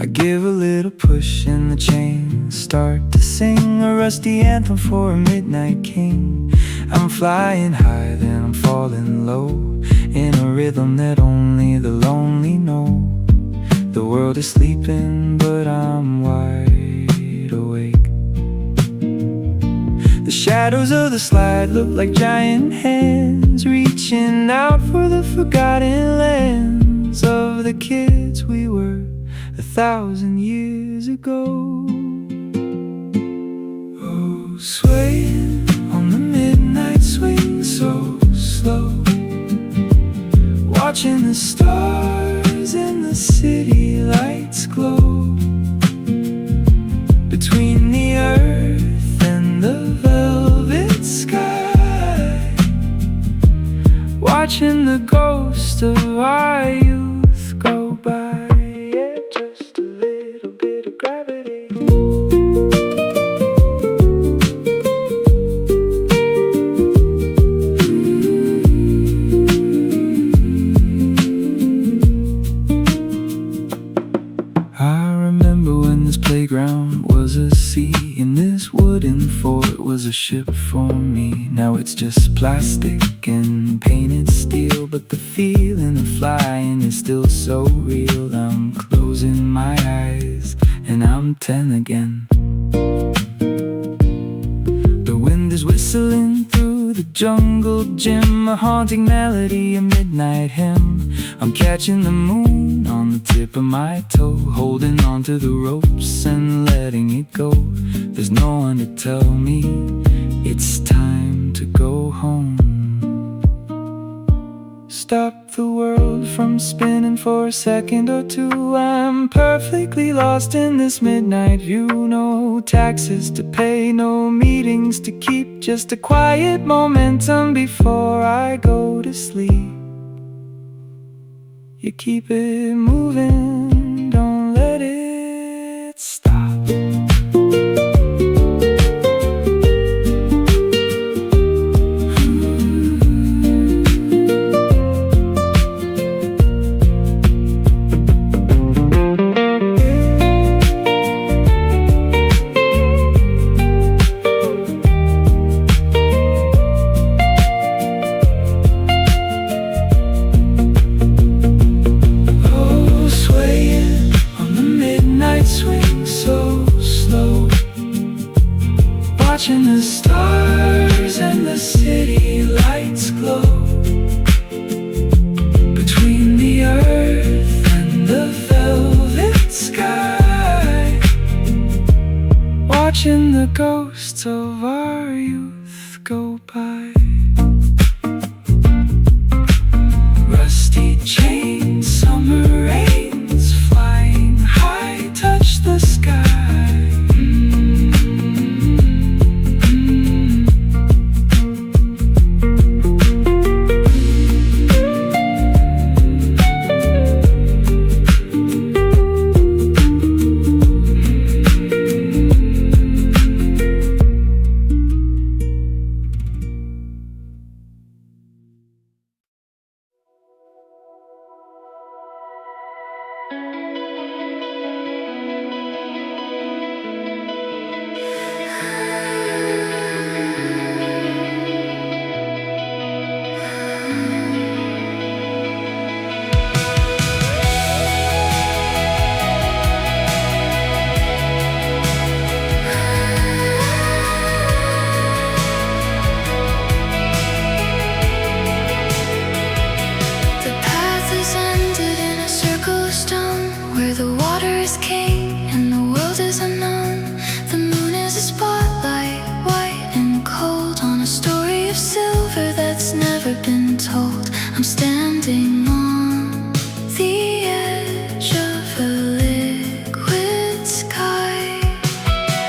I give a little push and the chains start to sing a rusty anthem for a midnight king. I'm flying high, then I'm falling low, in a rhythm that only the lonely know. The world is sleeping, but I'm wide awake. The shadows of the slide look like giant hands reaching out for the forgotten lands of the kids we were 1,000 years ago. Oh, swaying on the midnight swing so slow, watching the stars and the city lights glow, between the earth and the velvet sky, watching the ghost of our youth go by. Yeah, just a little bit of gravity. Playground was a sea, and this wooden fort was a ship for me. Now it's just plastic and painted steel, but the feeling of flying is still so real. I'm closing my eyes and I'm 10 again. The wind is whistling through the jungle gym, a haunting melody, a midnight hymn. I'm catching the moon on the tip of my toe, holding on to the ropes and letting it go. There's no one to tell me it's time to go home. Stop the world from spinning for a second or two. I'm perfectly lost in this midnight view. No taxes to pay, no meetings to keep, just a quiet momentum before I go to sleep. You keep it moving, don't let it stop. Watching the stars and the city lights glow, between the earth and the velvet sky, watching the ghosts of our youth go by. Rusty chains, summer rains, flying high, touch the sky. I'm standing on the edge of a liquid sky.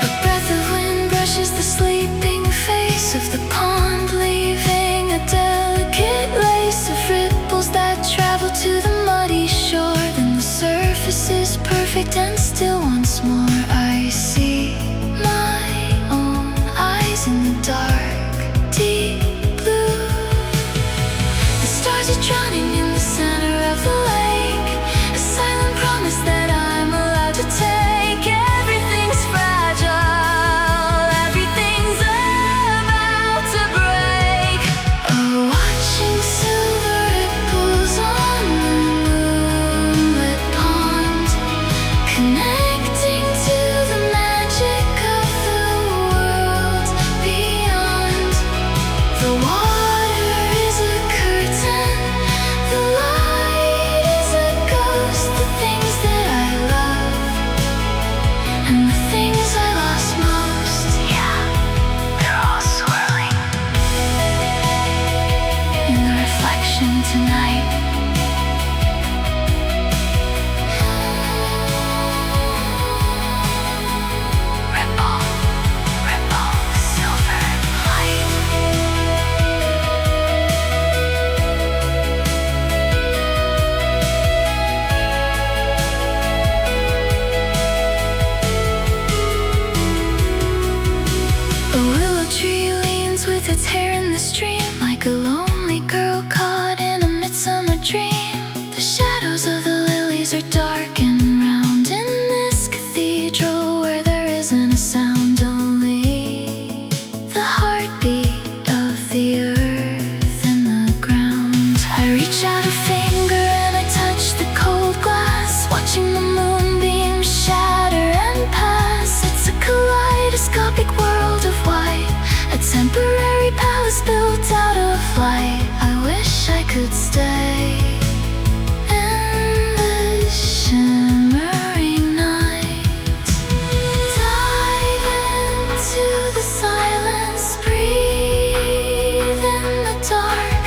A breath of wind brushes the sleeping face of the pond, leaving a delicate lace of The water is a curtain, the light is a ghost. The things that I love and the things I lost most, yeah, they're all swirling in the reflection tonight. Ripple, ripple, silver light. A willow tree leans with its hair in the stream, like a lonely girl caught in a midsummer dream. The shadows of the lilies are dark and round in this cathedral where there isn't a sound, only the heartbeat of the earth and the ground. I reach out a finger and I touch the cold glass, watching the moonbeam shatter and pass. It's a kaleidoscopic world of white, a temporary palace built out of light. I wish I could stay in the shimmering night. Dive into the silence, breathe in the dark,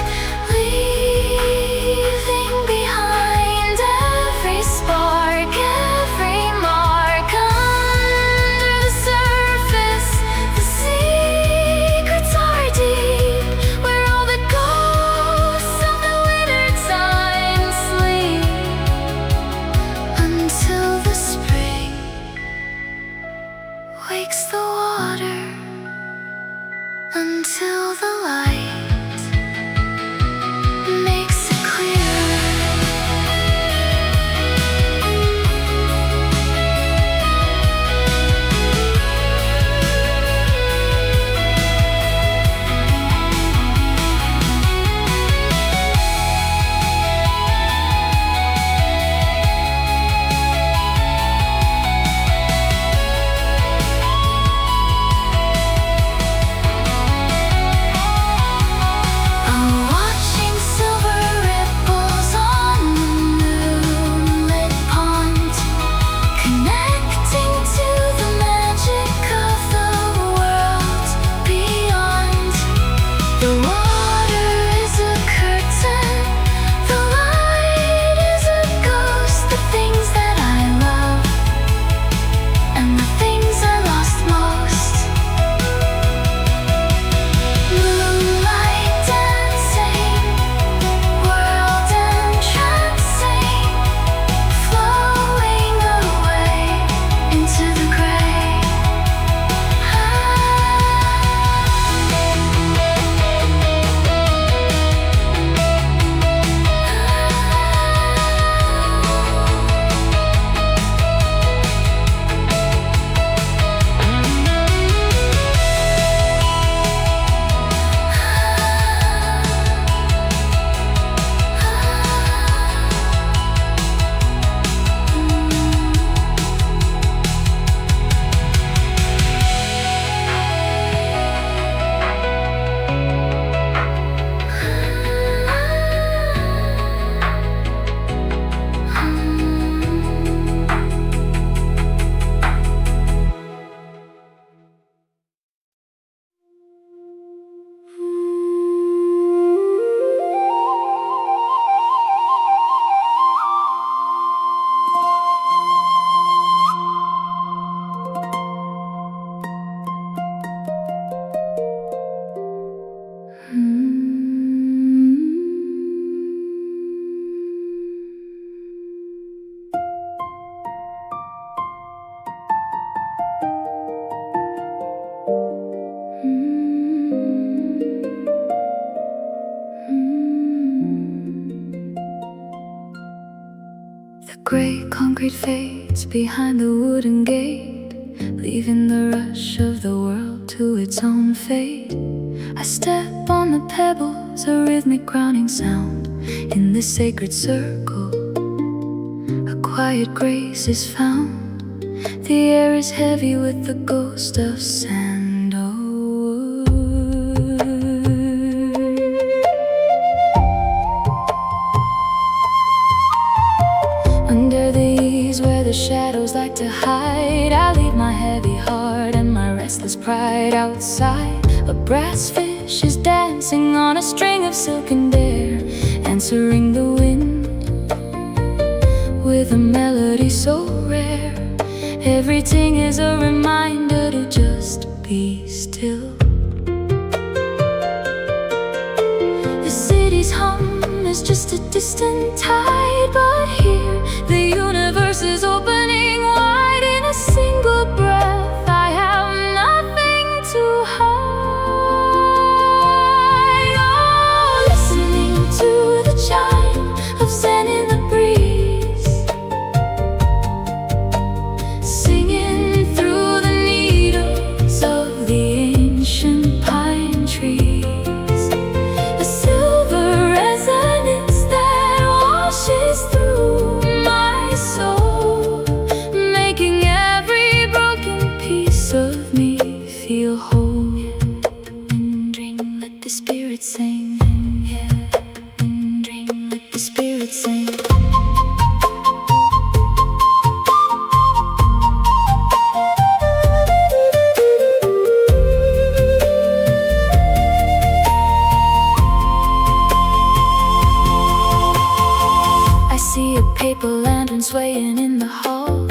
leaving behind every spark, every mark. Under the surface, the secrets are deep, where all the ghosts of the winter time sleep. Until the spring wakes the water, until the light makes it clear. Watching silver ripples on the moonlit pond, connecting to the magic of the world beyond. The water is a curtain, the light is a ghost. The things that I love and the things I lost most. Moonlight dancing, world entrancing, flowing away into the gray. The gray concrete fades behind the wooden gate, leaving the rush of the world to its own fate. I step on the pebbles, a rhythmic grounding sound. In this sacred circle, a quiet grace is found. The air is heavy with the ghost of sandalwood. brass fish is dancing on a string of silken hair, answering the wind with a melody so rare. Everything is a reminder to just be still. The city's hum is just a distant tide, but here the universe is opening wide in a single breath. I have nothing to hide. Oh, listening to the chime of Zen in the breeze, singing through the needles of the ancient pine trees. A silver resonance that washes through my soul, making every broken piece of me feel whole. And dream, let the spirit sing. Yeah, and dream, let the spirit sing. I see a paper lantern swaying in the hall,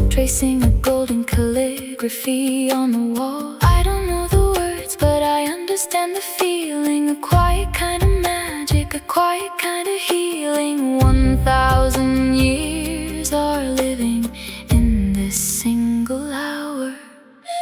tracing a golden calligraphy on the wall. I don't know the words, but I understand the feeling. A quiet kind of magic, a quiet kind of healing. 1,000 years are living in this single hour.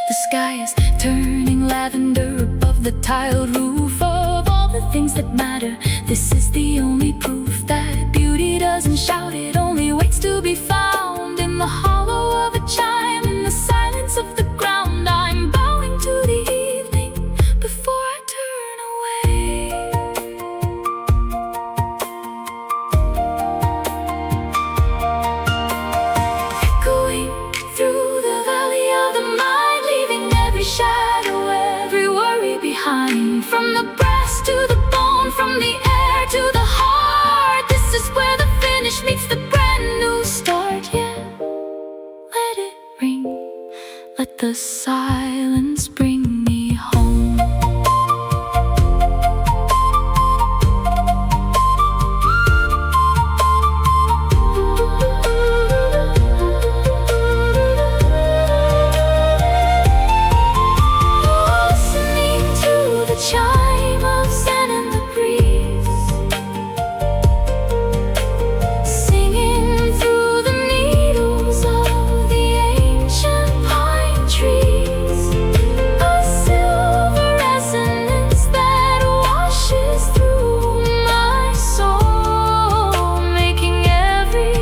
The sky is turning lavender above the tiled roof of all the things that matter. This is the only proof that beauty doesn't shout, it only waits to be found in the hollow of a chime, in the silence of the ground. I'm bowing to the evening before I turn away. Echoing through the valley of the mind, leaving every shadow, every worry behind. From the brass to the bone, from the air to the heart, this is where the finish meets the brand new start. Yeah, let it ring, let the silence bring me home. Listening to the chime of Zen in the breeze, singing through the needles of the ancient pine trees. A silver resonance that washes through my soul, making every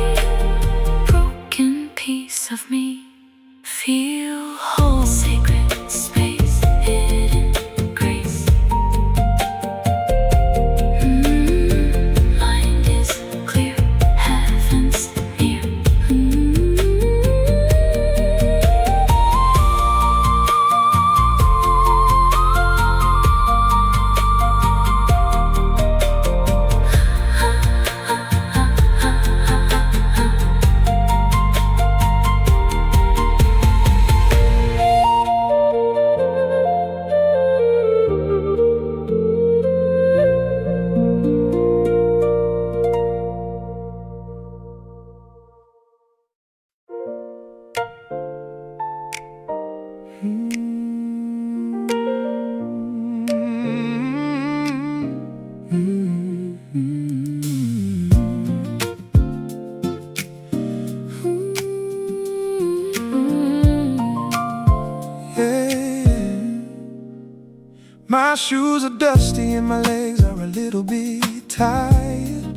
broken piece of me feel whole. Sacred space, hidden grace. Mind is clear, heaven's near. My shoes are dusty and my legs are a little bit tired,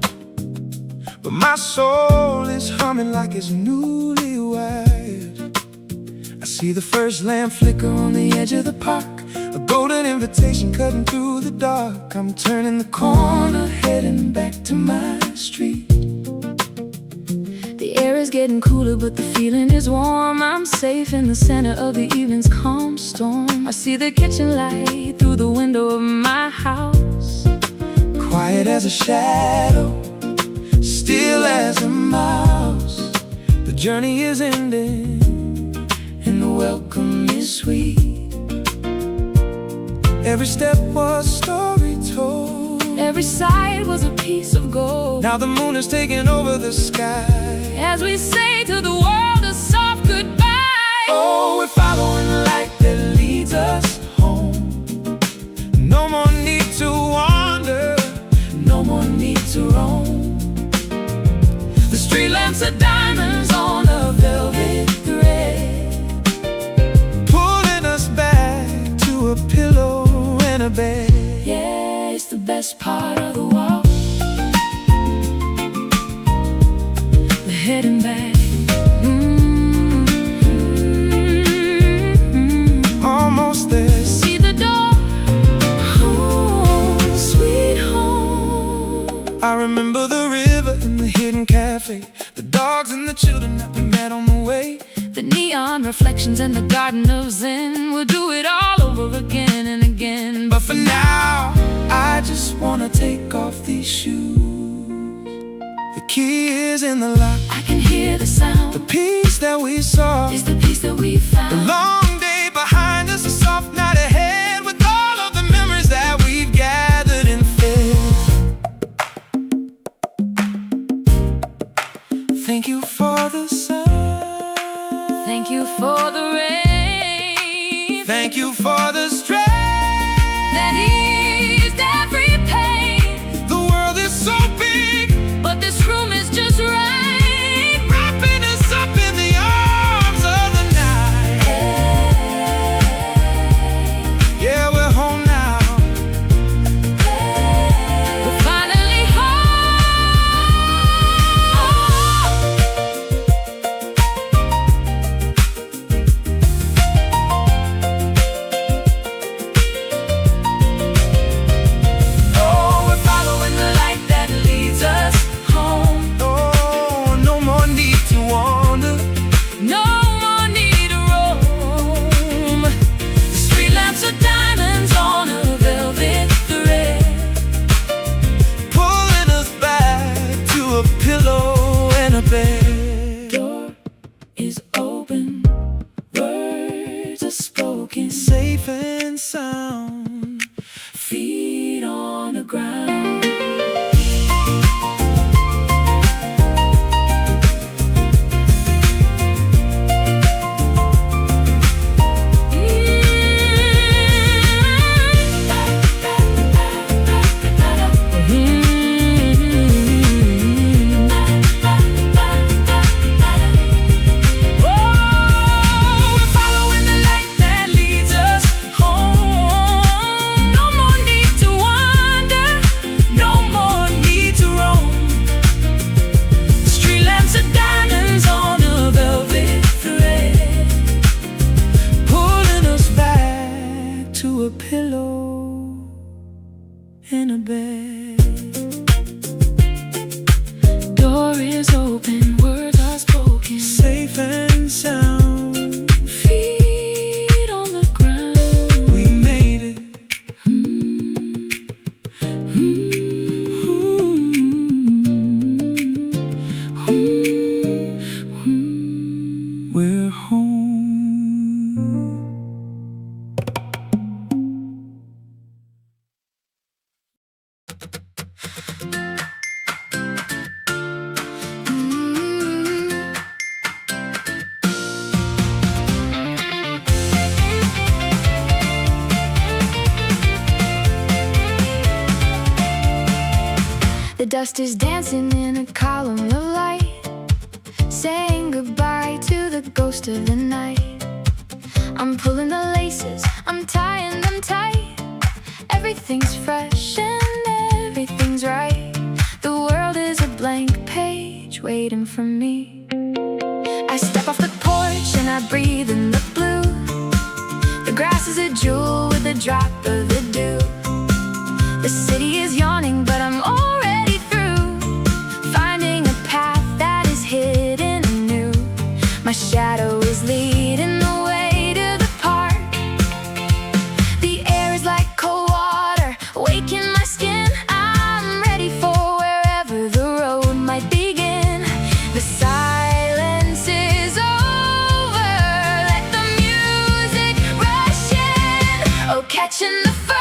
but my soul is humming like it's newly wired. I see the first lamp flicker on the edge of the park, a golden invitation cutting through the dark. I'm turning the corner, heading back to my street. The air is getting cooler, but the feeling is warm. I'm safe in the center of the evening's calm storm. I see the kitchen light through the window of my house, Quiet as a shadow, still as a mouse. The journey is ending and the welcome is sweet. Every step was a story told. Every side was a piece of gold. Now the moon is taking over the sky As we say to the world a soft goodbye. Oh, we're following the light that leads us home. No more need to wander, No more need to roam. The street lamps are diamonds on a velvet thread, pulling us back to a pillow and a bed. Yeah, it's the best part of the walk, the heading back. Almost there. See the door, home, sweet home. I remember the river and the hidden cafe, the dogs and the children that we met on the way. The neon reflections in the garden of Zen. We'll do it all over again and again. But for now, I just wanna take off these shoes. The key is in the lock. I can hear the sound. The peace that we saw Is the peace that we found. the long day behind us, a soft night ahead, with all of the memories that we've gathered and fed. Thank you for the sun. Thank you for the rain. Thank you for the strength That eased every pain. The world is so big, But this room is just right. wrapping us up in the arms of the night. Yeah, we're home now. We're finally home. Oh, we're following the light that leads us home. Oh, no more need to wander. No more need to roam. The street lamps are diamonds on a velvet thread, Pulling us back to a pillow and a bed. door is open, words are spoken, Safe and sound. feet on the ground. Oh, we're following the light that leads us home. No more need to wander, no more need to roam. Street lamps are diamonds on a velvet thread, pulling us back to a pillow and a bed. Door is open, words are spoken, Safe and sound, feet on the ground. we made it. We're home. The dust is dancing in a column of light, saying goodbye to the ghost of the night. I'm pulling the laces, I'm tying them tight. Everything's fresh and everything's right. The world is a blank page waiting for me. I step off the porch and I breathe in the blue. The grass is a jewel with a drop of the dew. The city is yawning, but I'm already through, finding a path that is hidden anew. My shadow is leading the way to the park. The air is like cold water, waking my skin. I'm ready for wherever the road might begin. The silence is over, let the music rush in. Oh, catching the first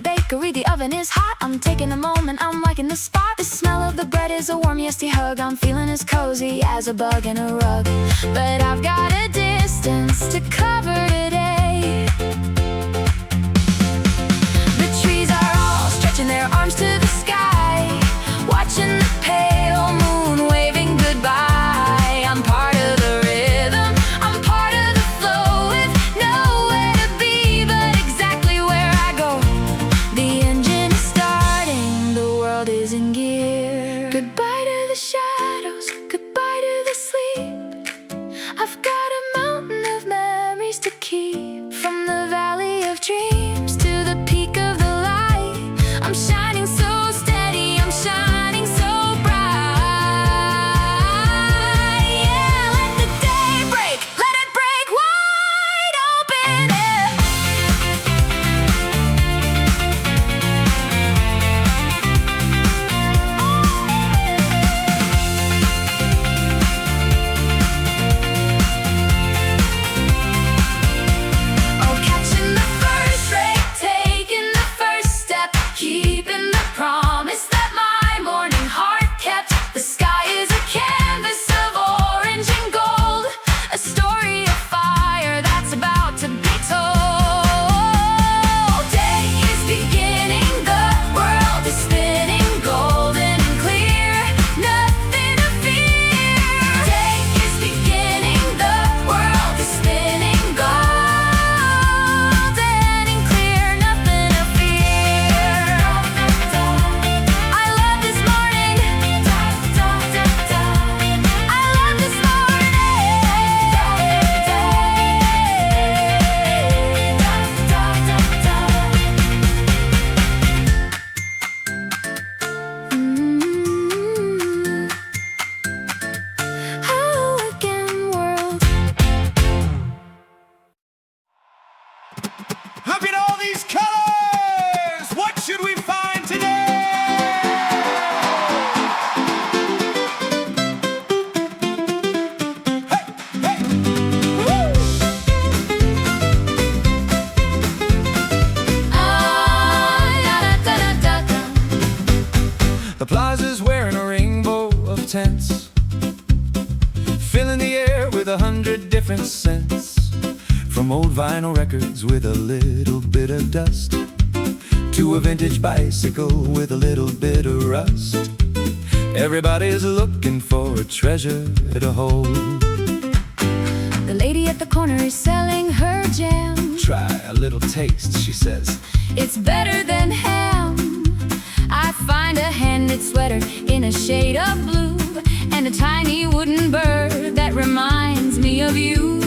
bakery, the oven is hot. I'm taking a moment, I'm liking the spot. The smell of the bread is a warm, yesty hug. I'm feeling as cozy as a bug in a rug. But I've got a distance to cover today. The trees are all stretching their arms to the sky, watching the pale moon waving goodbye. I'm part of the rhythm, I'm part of the flow, with nowhere to be but exactly where I go. The engine is starting, the world is in gear. Goodbye to the shadows, goodbye to the sleep. I've got a mountain of memories to keep. From the valley of dreams to the peak of the light, I'm shining so steady, I'm shining so bright. Yeah, let the day break, let it break wide open. Oh, catching the first ray, taking the first step, keeping the promise that my morning heart kept. The sky is a canvas of orange and gold, a story of fire that's about to be told. Day is beginning, the world is spinning, golden and clear, nothing to fear. Day is beginning, the world is spinning, golden and clear, nothing to fear. I love this morning, I love this morning. Hello again, world. Look at all these colors! What should we find today? Hey, hey, woo! The plaza's wearing a rainbow of tents, filling the air with 100 different scents. From old vinyl records with a little bit of dust, to a vintage bicycle with a little bit of rust. Everybody's looking for a treasure to hold. The lady at the corner is selling her jam. Try a little taste, she says. It's better than ham. I find a hand-knit sweater in a shade of blue, and a tiny wooden bird that reminds me of you.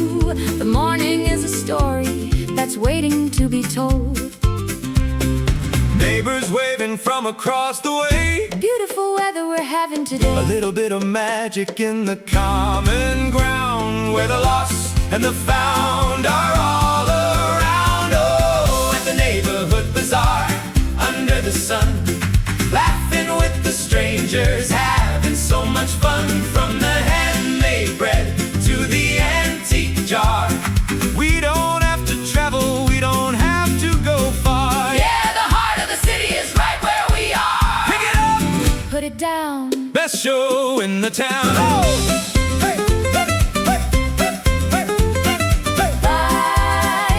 The morning is a story that's waiting to be told. Neighbors waving from across the way. Beautiful weather we're having today. A little bit of magic in the common ground, where the lost and the found are all around. Oh, at the neighborhood bazaar, under the sun, laughing with the strangers, having so much fun. From the handmade bread to the antique jar, we don't have to travel, we don't have to go far. Yeah, the heart of the city is right where we are. Pick it up! Put it down. Best show in the town. Oh! Hey! Hey! Hey! Hey! Hey!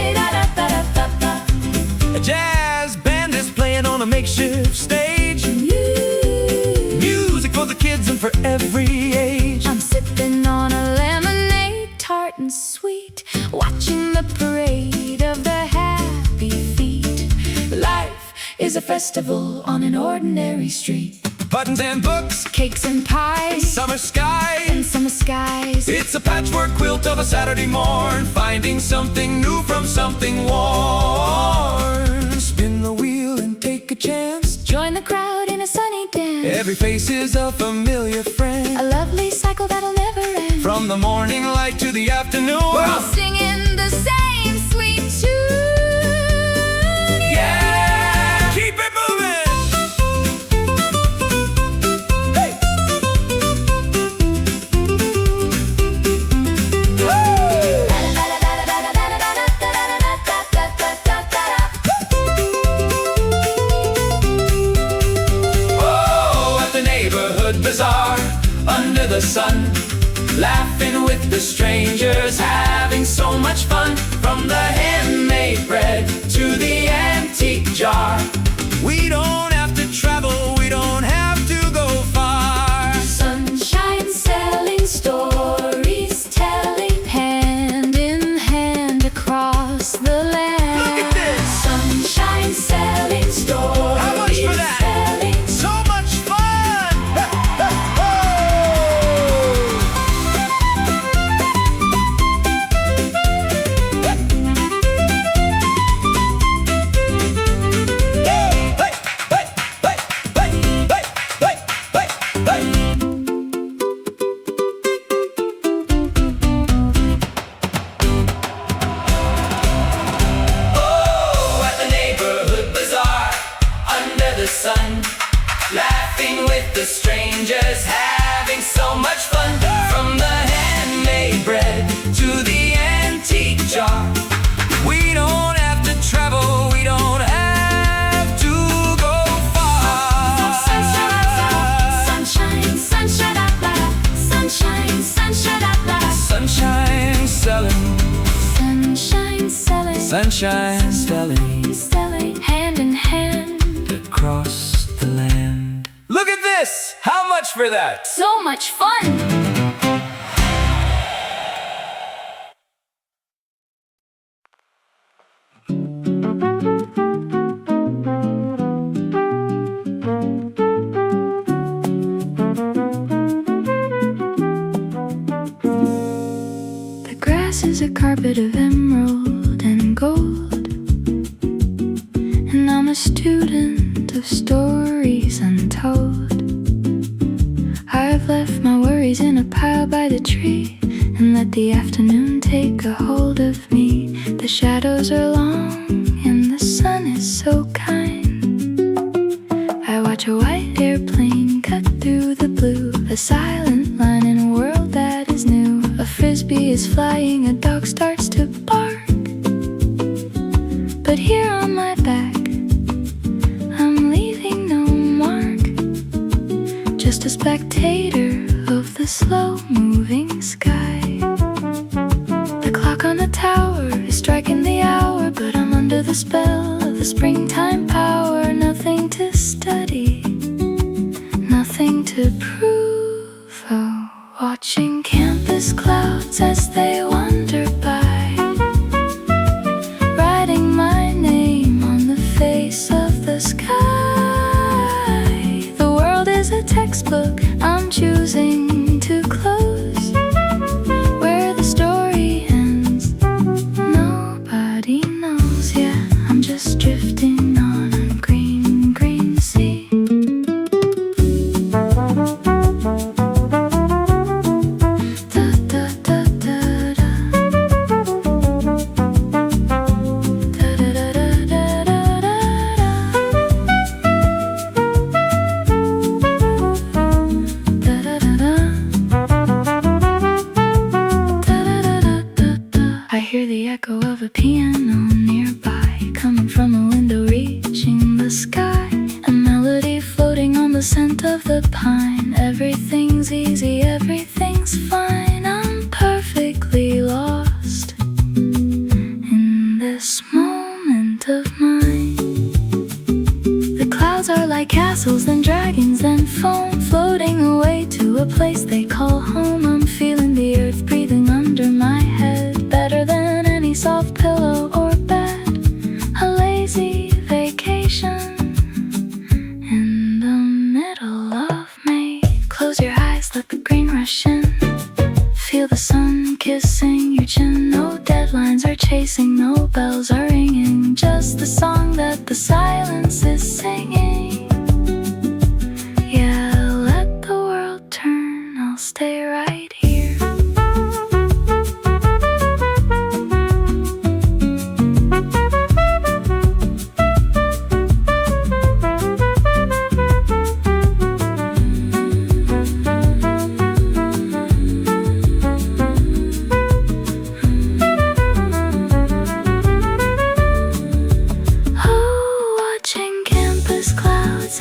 Ba-da-da-da-da-da. A jazz band is playing on a makeshift stage. Music for the kids and for every age. I'm sipping on a lemonade, tart and sweet, watching the parade of the happy feet. Life is a festival on an ordinary street. Buttons and books, Cakes and pies, summer sky. and summer skies. It's a patchwork quilt of a Saturday morn, finding something new from something worn. Spin the wheel and take a chance. Join the crowd in a sunny dance. Every face is a familiar friend. A lovely cycle that'll never end. From the morning light to the afternoon, We're all singing the same sweet tune. yeah! Keep it moving! Hey! Woo! the sun, laughing with the strangers, having so much fun. From the handmade bread to the antique jar, we don't have to travel, we don't have to go far. Sunshine selling, stories telling, hand in hand across the land. Look at this! Sunshine selling, stories How much for that? telling. So much fun! Oh, at the neighborhood bazaar, under the sun, laughing with the strangers, having so much fun. From the handmade bread to the antique jar, we don't have to travel, we don't have to go far. Sunshine, sunshine, up, sunshine, sunshine, up, Sunshine selling, sunshine selling, sunshine selling selling, hand in hand. across the land. Look at this! How much for that? So much fun! The grass is a carpet of emerald and gold, and I'm a student of stories untold. I've left my worries in a pile by the tree and let the afternoon take a hold of me. The shadows are long and the sun is so kind. I watch a white airplane cut through the blue, a silent line in a world that is new. A frisbee is flying, a dog starts to bark, but here on my back I'm leaving no mark, just a spectator of the slow-moving sky. The clock on the tower is striking the hour, but I'm under the spell of the springtime power. Nothing to study, nothing to prove. Oh, watching campus clouds as they wander by, writing my name on the face of the sky. The world is a textbook I'm choosing to close, where the story ends nobody knows. Yeah, I'm just drifting on a green, green sea. Da, da, da, da, da. Da, da, da, da, da, da, da. Da, da, da, da. Da-da-da-da-da-da. I hear the echo of a piano nearby, coming from a window reaching the sky. A melody floating on the scent of the pine. Everything's easy, everything's fine. I'm perfectly lost in this moment of mine. The clouds are like castles, then dragons, then foam, floating away to a place they call home. I'm feeling the earth breathing under my head, better than any soft pillow or bed. A lazy vacation in the middle of May. Close your eyes, let the green rush in. Feel the sun kissing your chin. No deadlines are chasing, no bells are ringing, just the song that the silence is singing. Yeah, let the world turn, I'll stay right here.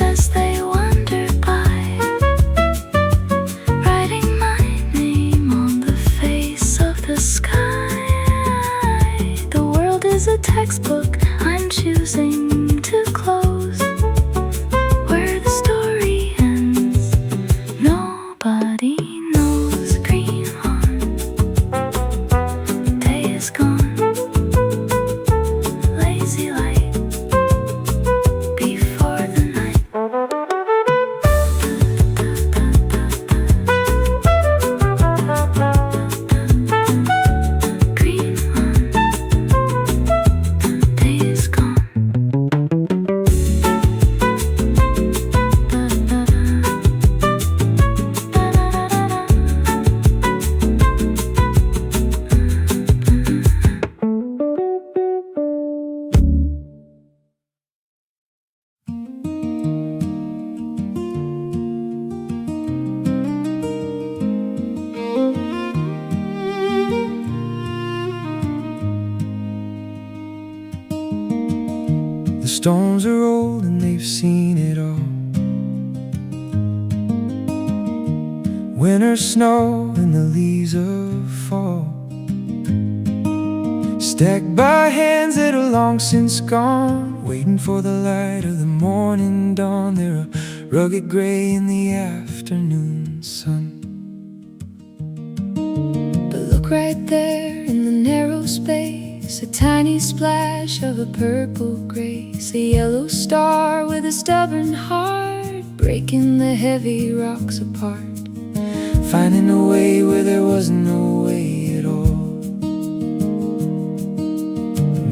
As they wander by, writing my stones are old and they've seen it all. Winter snow and the leaves of fall, stacked by hands that are long since gone, waiting for the light of the morning dawn. They're a rugged gray in the afternoon sun. But look right there in the narrow space, a tiny splash of a purple grace, a yellow star with a stubborn heart, breaking the heavy rocks apart, finding a way where there was no way at all.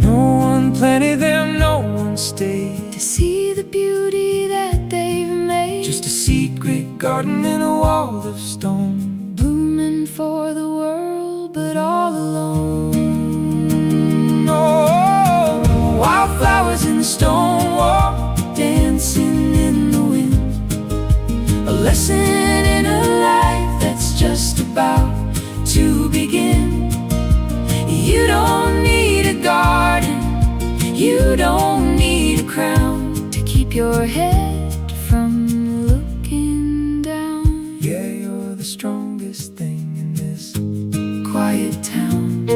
No one planted them, no one stayed to see the beauty that they've made. Just a secret garden in a wall of stone, blooming for the world but all alone. Oh, wildflowers in the stone wall, dancing in the wind, a lesson in a life that's just about to begin. You don't need a garden, you don't need a crown to keep your head from looking down. Yeah, you're the strongest thing in this quiet town.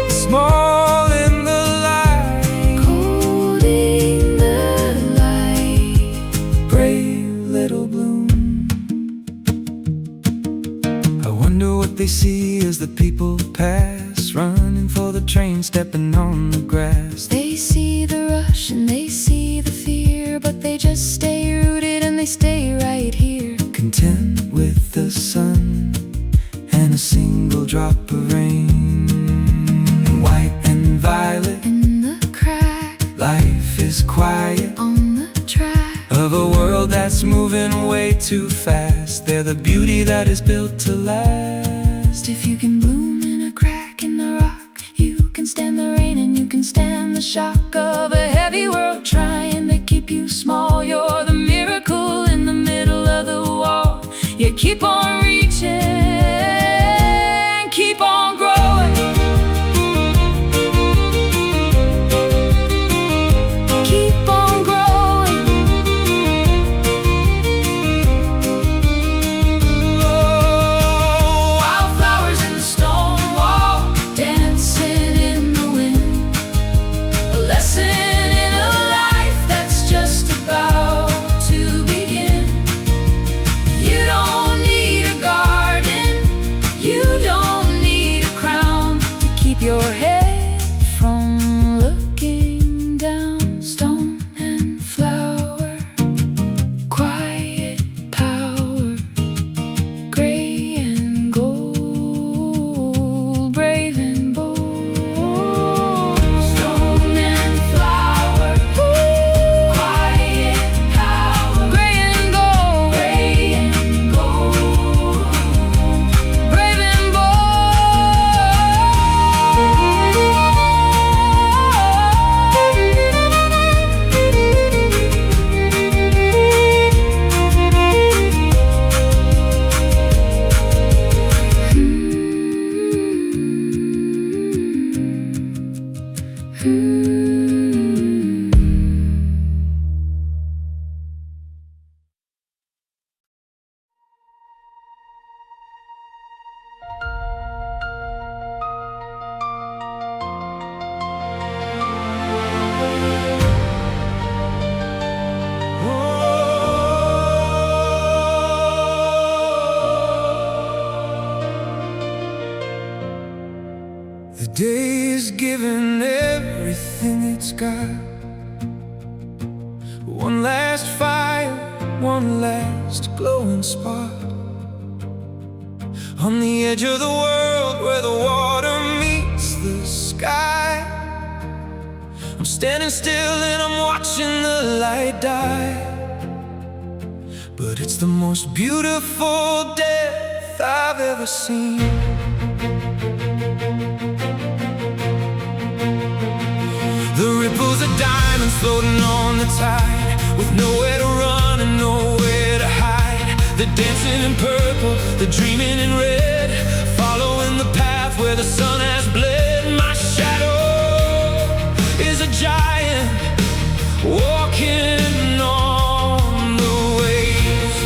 small in the light, Cold in the light, brave little bloom. I wonder what they see as the people pass, running for the train, stepping on the grass. they see the rush and they see the fear, but they just stay rooted and they stay right here, Content with the sun and a single drop of rain. White and violet, in the crack life is quiet on the track. of a world that's moving way too fast. They're the beauty that is built to last. If you can bloom in a crack in the rock, you can stand the rain and you can stand the shock of a heavy world trying to keep you small. You're the miracle in the middle of the wall. You keep on reaching, keep on growing, keep on growing. Oh, wildflowers in the stone wall, Dancing in the wind, a lesson in a life that's just about to begin. you don't need a garden, you don't need a crown to keep your head from looking down. Stone and flower, quiet power, gray and gold, brave and bold. Stone and flower, quiet power, gray and gold, brave and the day is giving everything it's got. One last fire, one last glowing spot on the edge of the world where the water meets the sky. I'm standing still and I'm watching the light die, but it's the most beautiful death I've ever seen. The ripples of diamonds floating on the tide, with nowhere to run and nowhere to hide. They're dancing in purple, they're dreaming in red, following the path where the sun has bled. My shadow is a giant walking on the waves.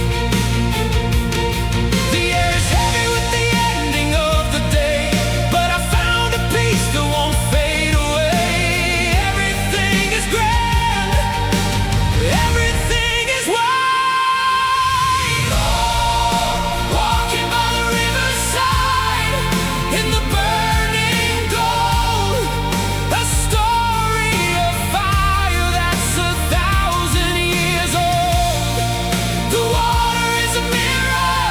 The air is heavy with the ending of the day, but I found a peace that won't fade away. Everything is grand, everything is wild. Walking by the riverside in the burning gold, a story of fire that's 1,000 years old. The water is a mirror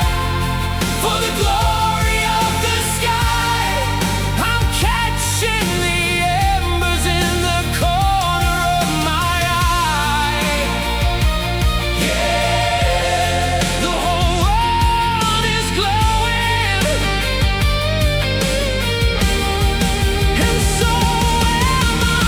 for the glory of the sky. I'm catching the embers in the corner of my eye. Yeah, the whole world is glowing, and so am I.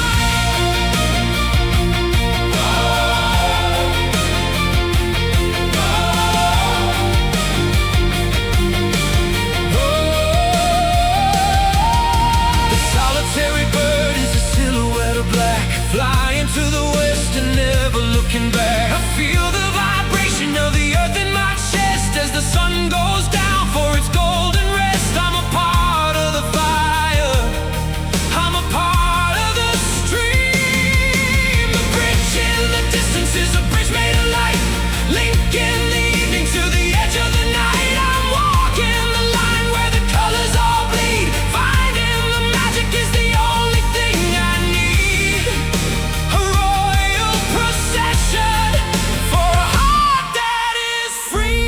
The solitary bird is a silhouette of black, flying to the west and never looking back. I feel the vibration of the earth in my chest as the sun goes down for its golden rest. I'm a part of the fire, I'm a part of the stream. The bridge in the distance is a bridge made of light, linking the evening to the edge of the night. I'm walking the line where the colors all bleed, finding the magic is the only thing I need. A royal procession for a heart that is free.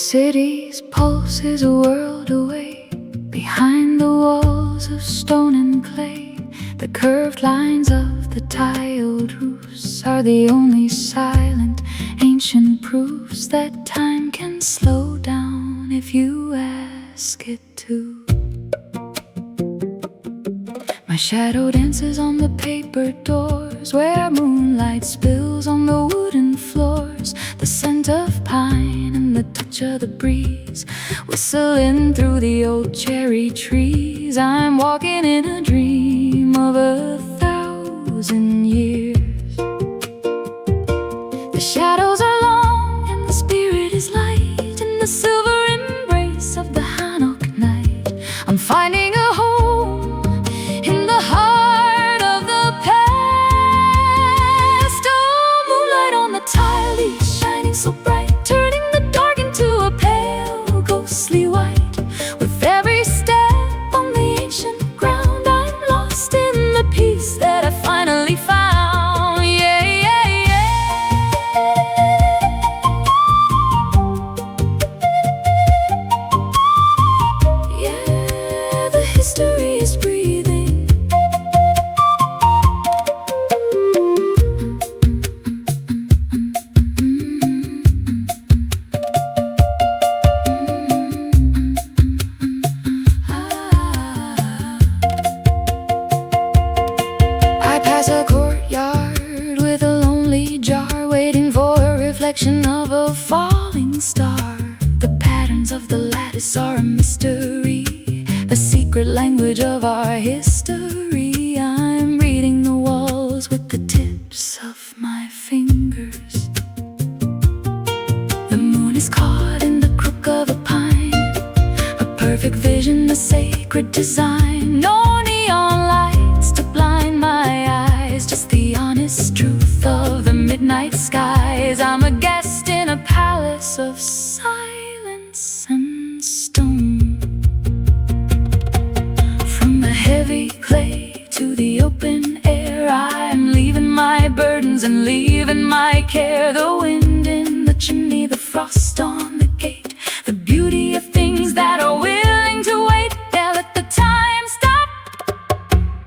city's pulse is a world away, behind the walls of stone and clay. The curved lines of the tiled roofs are the only silent ancient proofs that time can slow down if you ask it to. My shadow dances on the paper doors, where moonlight spills on the wooden floors. The scent of pine and the touch of the breeze whistling through the old cherry trees. I'm walking in a dream of 1,000 years. The shadows are long and the spirit is light in the silver embrace of the Hanok night. I'm finding a home in the heart of the past. Oh, moonlight on the tile leaves shining so bright, turning the dark into a pale ghostly white. With every step on the ancient ground, I'm lost in the peace that I finally found. Yeah, yeah, yeah. Yeah, the history is breathing. I pass a courtyard with a lonely jar, waiting for a reflection of a falling star. The patterns of the lattice are a mystery, the secret language of our history. I'm reading the walls with the tips of my fingers. The moon is caught in the crook of a pine, a perfect vision, a sacred design. No neon lights to blind my eyes, just the honest truth of the midnight skies. I'm a guest in a palace of silence and stone. From the heavy clay to the open air, I'm leaving my burdens and leaving my care. The wind in the chimney, the frost on the gate, the beauty of things that are willing to wait. Yeah, let the time stop,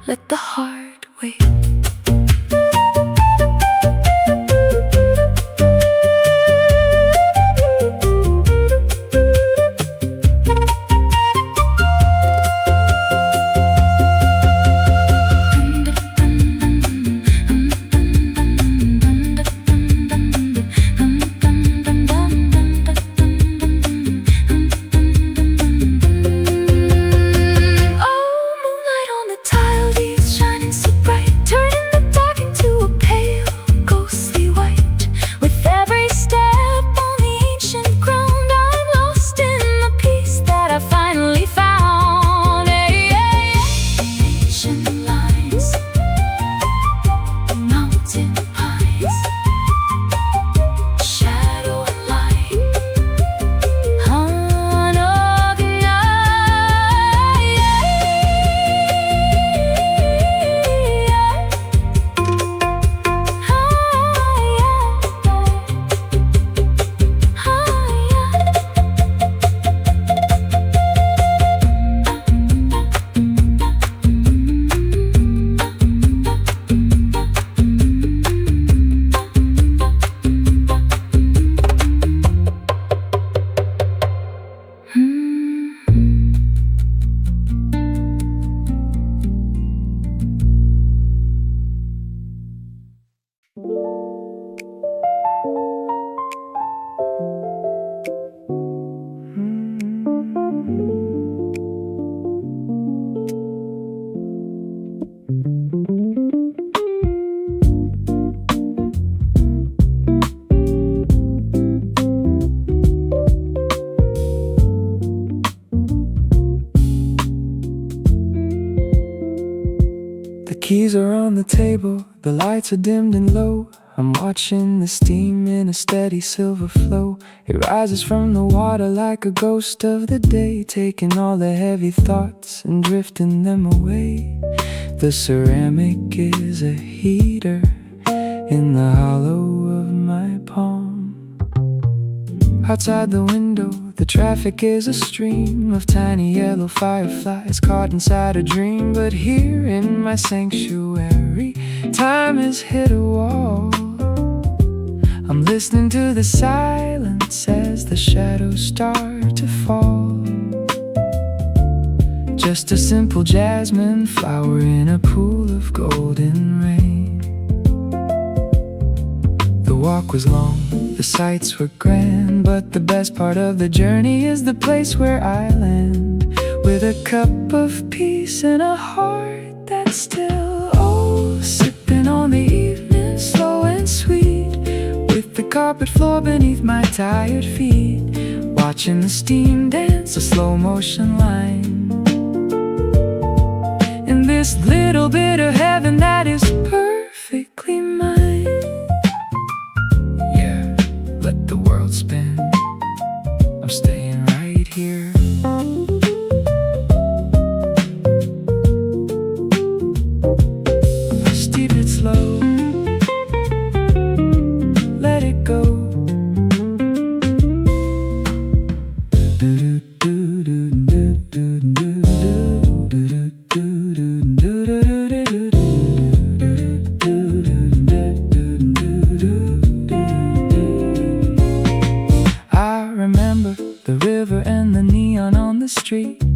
let the heart wait. Keys are on the table, the lights are dimmed and low. I'm watching the steam in a steady silver flow. It rises from the water like a ghost of the day, taking all the heavy thoughts and drifting them away. The ceramic is a heater in the hollow of my palm. Outside the window, The traffic is a stream of tiny yellow fireflies caught inside a dream. But here in my sanctuary, time has hit a wall. I'm listening to the silence as the shadows start to fall. Just a simple jasmine flower in a pool of golden rain. The walk was long, the sights were grand, but the best part of the journey is the place where I land, with a cup of peace and a heart that's still, oh, sipping on the evening slow and sweet, with the carpet floor beneath my tired feet, watching the steam dance a slow motion line. In this little bit of heaven that is perfectly mine. Yeah, let the world spin, I'm staying right here. Steep it slow, let it go.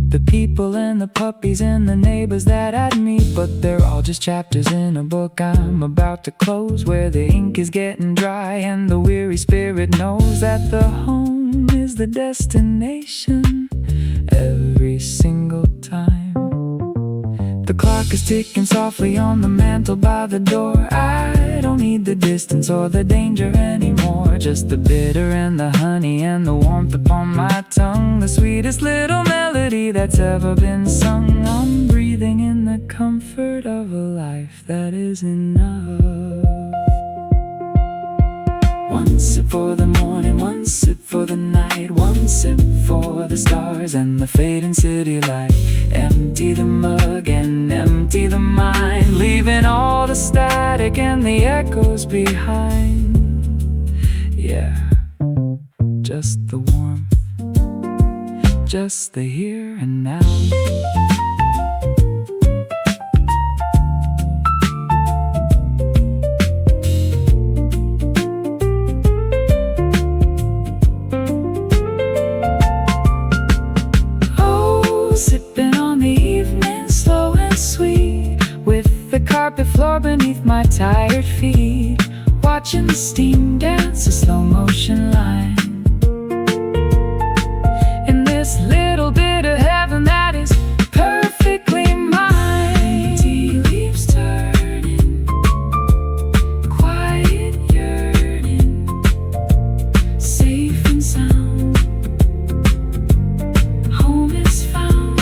The people and the puppies and the neighbors that I'd meet, but they're all just chapters in a book I'm about to close, where the ink is getting dry and the weary spirit knows that the home is the destination every single time. The clock is ticking softly on the mantle by the door. I don't need the distance or the danger anymore, just the bitter and the honey and the warmth upon my tongue, the sweetest little melody that's ever been sung. I'm breathing in the comfort of a life that is enough. One sip for the morning, one sip for the night, one sip for the stars and the fading city light. Empty the mug and empty the mind, leaving all the static and the echoes behind. Yeah, just the warmth, just the here and now. Carpet floor beneath my tired feet, watching the steam dance a slow motion line. In this little bit of heaven that is perfectly mine. Tea leaves turning, quiet yearning, safe and sound, home is found.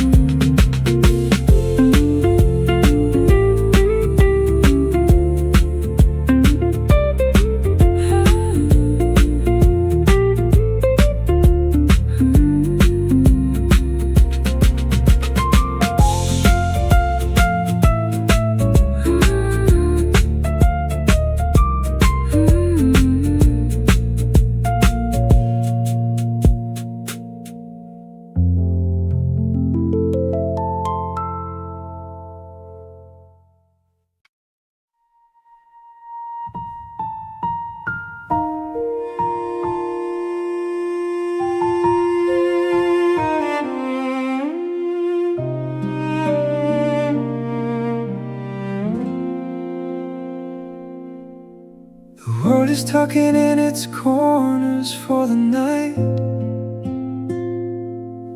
The world is tucking in its corners for the night,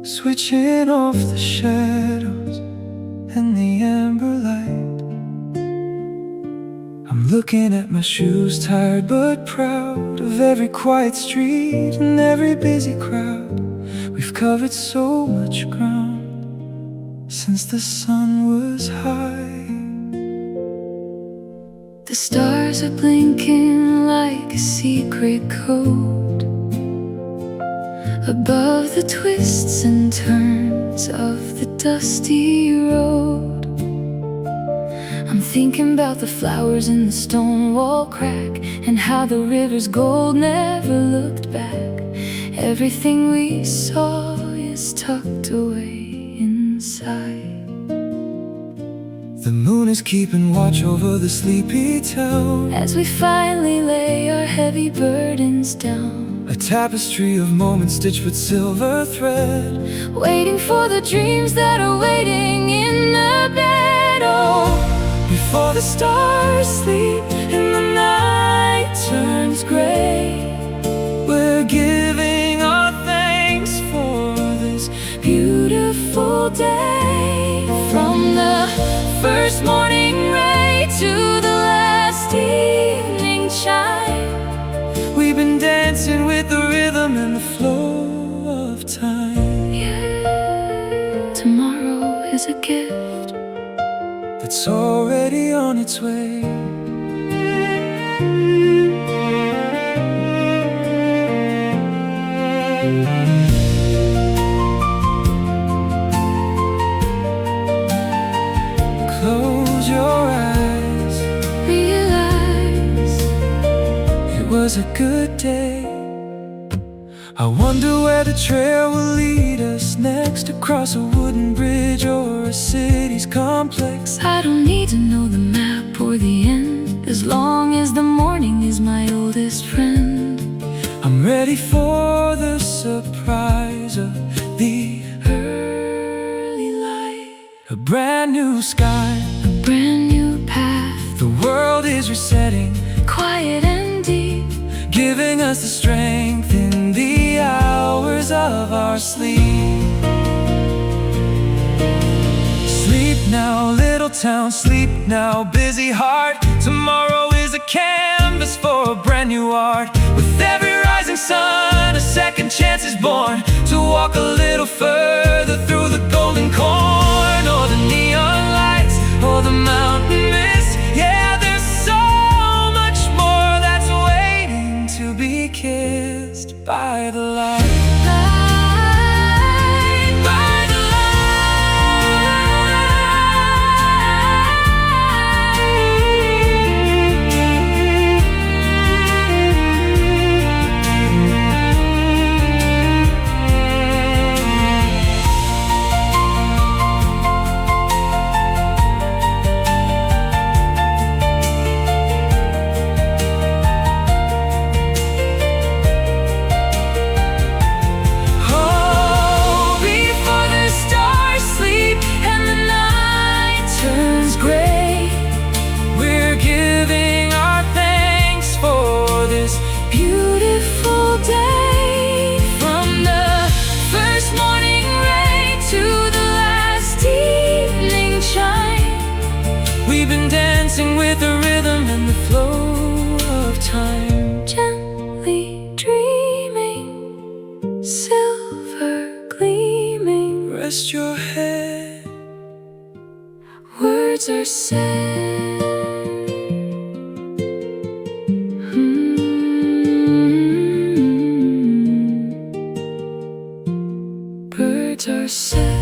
switching off the shadows and the amber light. I'm looking at my shoes, tired but proud of every quiet street and every busy crowd. We've covered so much ground since the sun was high. The stars are blinking like a secret code above the twists and turns of the dusty road. I'm thinking about the flowers in the stone wall crack, and how the river's gold never looked back, Everything we saw is tucked away inside. The moon is keeping watch over the sleepy town As we finally lay our heavy burdens down, a tapestry of moments stitched with silver thread, waiting for the dreams that are waiting in the bed. Oh, before the stars sleep and the night turns gray. We're giving our thanks for this beautiful day. From the first morning ray to the last evening chime, we've been dancing with the rhythm and the flow of time. yeah. Tomorrow is a gift That's already on its way. Close your eyes, realize it was a good day. I wonder where the trail will lead us next, across a wooden bridge or a city's complex. I don't need to know the map or the end, as long as the morning is my oldest friend. I'm ready for the surprise of the Early light, a brand new sky. a brand new path, The world is resetting, quiet and deep. giving us the strength in the hours of our sleep. Sleep now, little town, sleep now, busy heart. Tomorrow is a canvas for a brand new art. With every rising sun, a second chance is born to walk a little further through the golden corn, or the neon lights, or the mountain mist. Yeah, there's so much more that's waiting to be kissed by the light. By the Oh, before the stars sleep and the night turns gray, we're giving our thanks for this beautiful day. From the first morning ray to the last evening chime, we've been dancing with the rhythm and the flow of time. gently dreaming, silver gleaming. Rest your head, Words are said. Birds are said.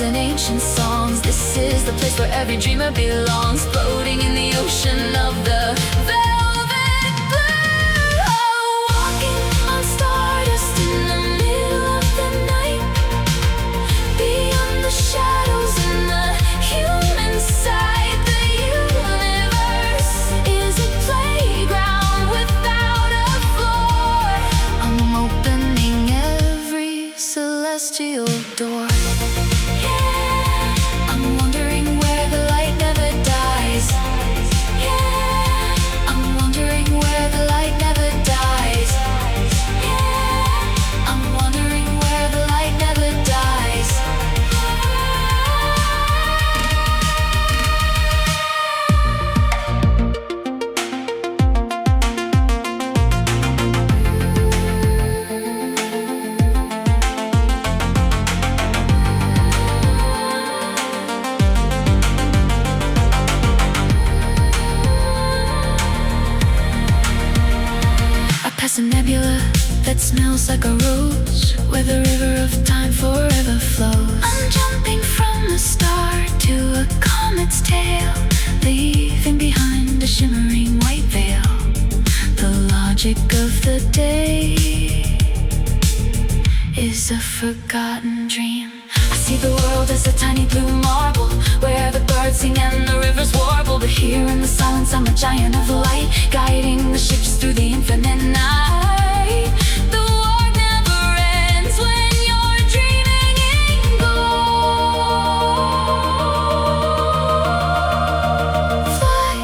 and ancient songs. This is the place where every dreamer belongs, floating in the ocean of the velvet blue. Oh, walking on stardust in the middle of the night, beyond the shadows and the human side. The universe is a playground without a floor. I'm opening every celestial door. Yeah, I'm wondering where the light never dies. Yeah, I'm wondering where the light never dies. Yeah, I'm wondering where the light never dies. Past a nebula that smells like a rose, where the river of time forever flows. I'm jumping from a star to a comet's tail, leaving behind a shimmering white veil. The logic of the day is a forgotten dream. I see the world as a tiny blue marble, where the birds sing and the rivers warble. But here in the silence I'm a giant of light, guiding the ships through the infinite night. The war never ends when you're dreaming in gold. Fly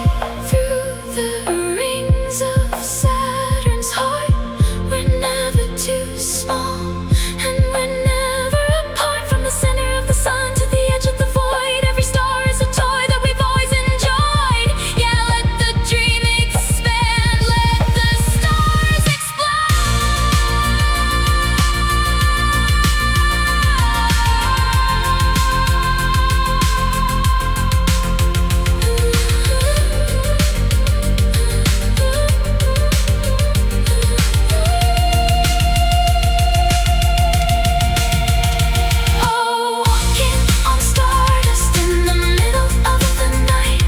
through the rings of Saturn's heart. We're never too small, and we're never apart. From the center of the sun to the edge of the void, every star is a toy that we've always enjoyed. Yeah, let the dream expand, let the stars Oh, walking on stardust in the middle of the night,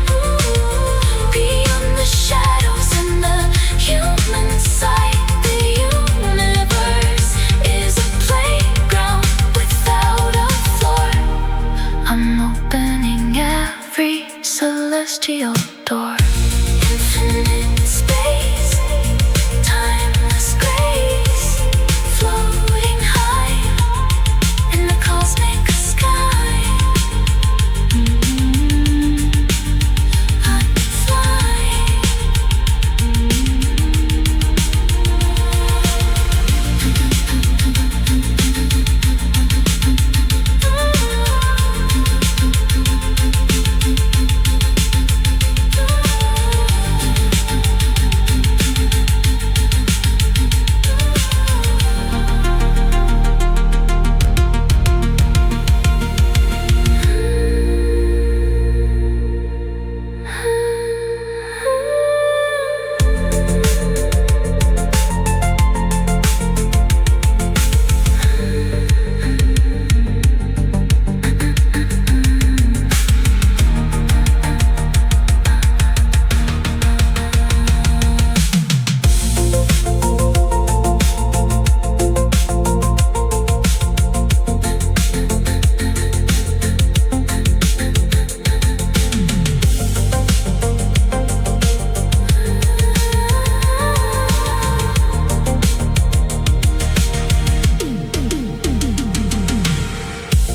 beyond the shadows and the human side. The universe is a playground without a floor. I'm opening every celestial door. Infinite space, timeless grace, floating high in the cosmic sky. I'm flying.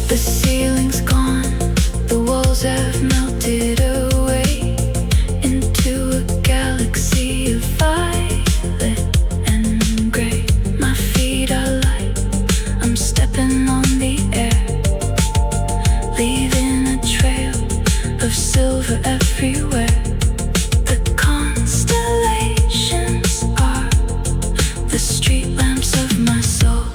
The ceiling's gone, the walls have melted away into a galaxy of violet and gray. My feet are light, I'm stepping on the air, leaving a trail of silver everywhere. The constellations are the street lamps of my soul.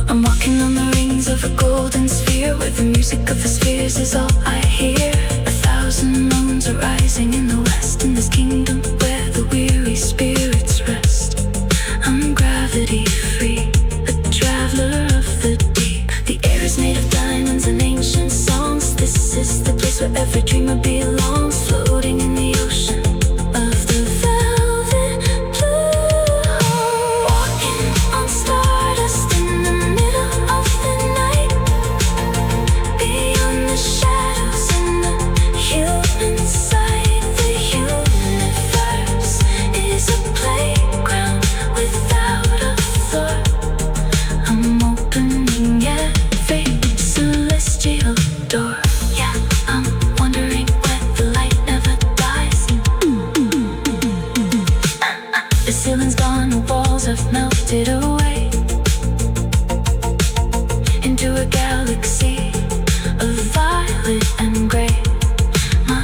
I'm walking on the rings of a golden sphere, where the music of the spheres is all I hear. 1,000 moons are rising in the west, in this kingdom where the weary spirits rest. I'm gravity free, a traveler of the deep. The air is made of of diamonds and ancient songs. This is the place where every dreamer belongs, floating in the ocean of the velvet blue. Walking on stardust in the middle of the night, beyond the shadows and the human side. The universe is a playground without a floor. I'm opening every celestial door. Yeah, I'm wondering where the light never dies. The ceiling's gone, the walls have melted away into a galaxy of violet and gray. My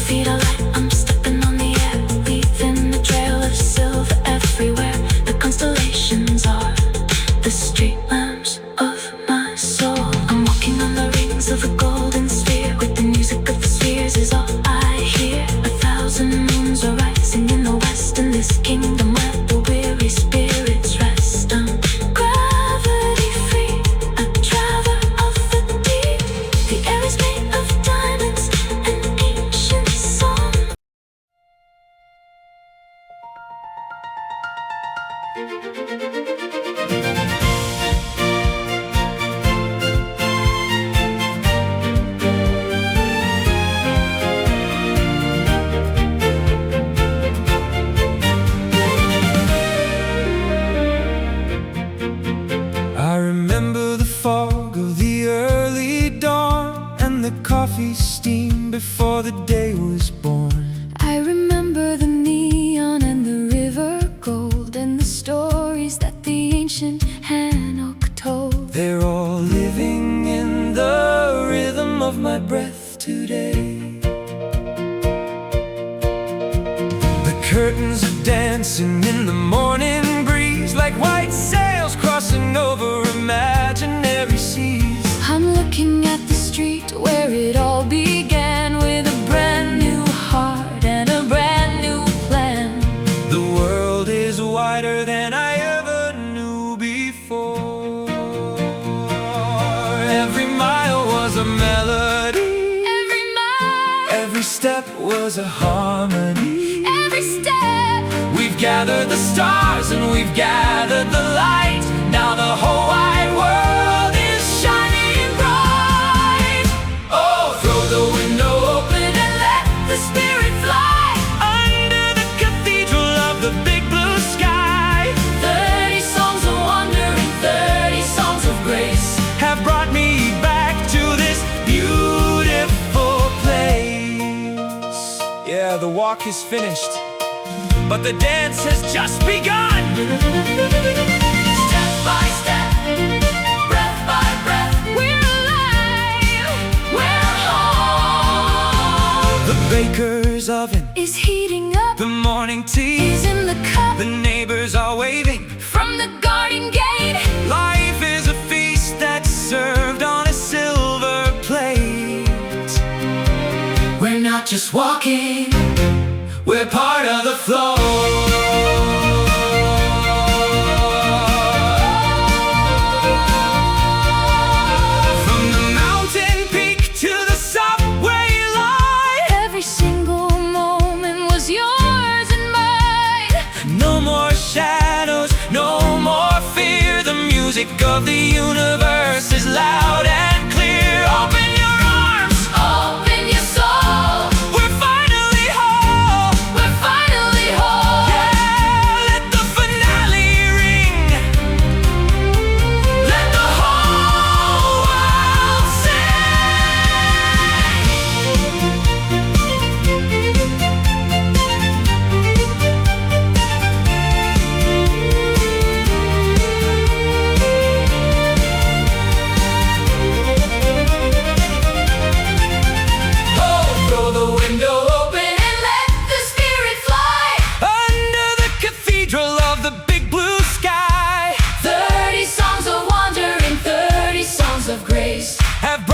feet are light, I'm stepping on the air, leaving a trail of silver everywhere. The constellations are the street lamps of my soul. I'm walking on the rings of a golden sphere, with the music of the spheres is all I hear. 1,000 moons are rising in the west, in this kingdom where the weary spirits rest. I'm gravity free, a traveler of the deep. The air is made of diamonds and ancient song. I remember the fog of the early dawn and the coffee steam before the day was born. I remember the neon and the river gold and the stories that the ancient Hanok told. They're all living in the rhythm of my breath today. The curtains are dancing in the morning breeze, like white sails crossing over imaginary seas. I'm looking at the street where it all began, with a brand new heart and a brand new plan. The world is wider than I ever knew before. Every mile was a melody, Every mile, every step was a harmony. every step. We've gathered the stars and we've gathered the light. Now the whole wide world is shining bright. Oh, throw the window open and let the spirit fly under the cathedral of the big blue sky. 30 songs of wonder and 30 songs of grace Have brought me back to this beautiful place. Yeah, the walk is finished, but the dance has just begun. Step by step, breath by breath, we're alive, we're home. The baker's oven, Is heating up, the morning tea, is in the cup, the neighbors are waving. from the garden gate. Life is a feast that's served on a silver plate. We're not just walking, we're part of the flow. From the mountain peak to the subway line, Every single moment was yours and mine. no more shadows, no more fear. The music of the universe is loud and clear. Open your arms, Open your soul, we're finally whole. we're finally whole. Yeah, let the finale ring. Let the whole world Oh, throw the window open And let the spirit fly. under the cathedral of the big blue sky. 30 songs of wonder and 30 songs of grace Have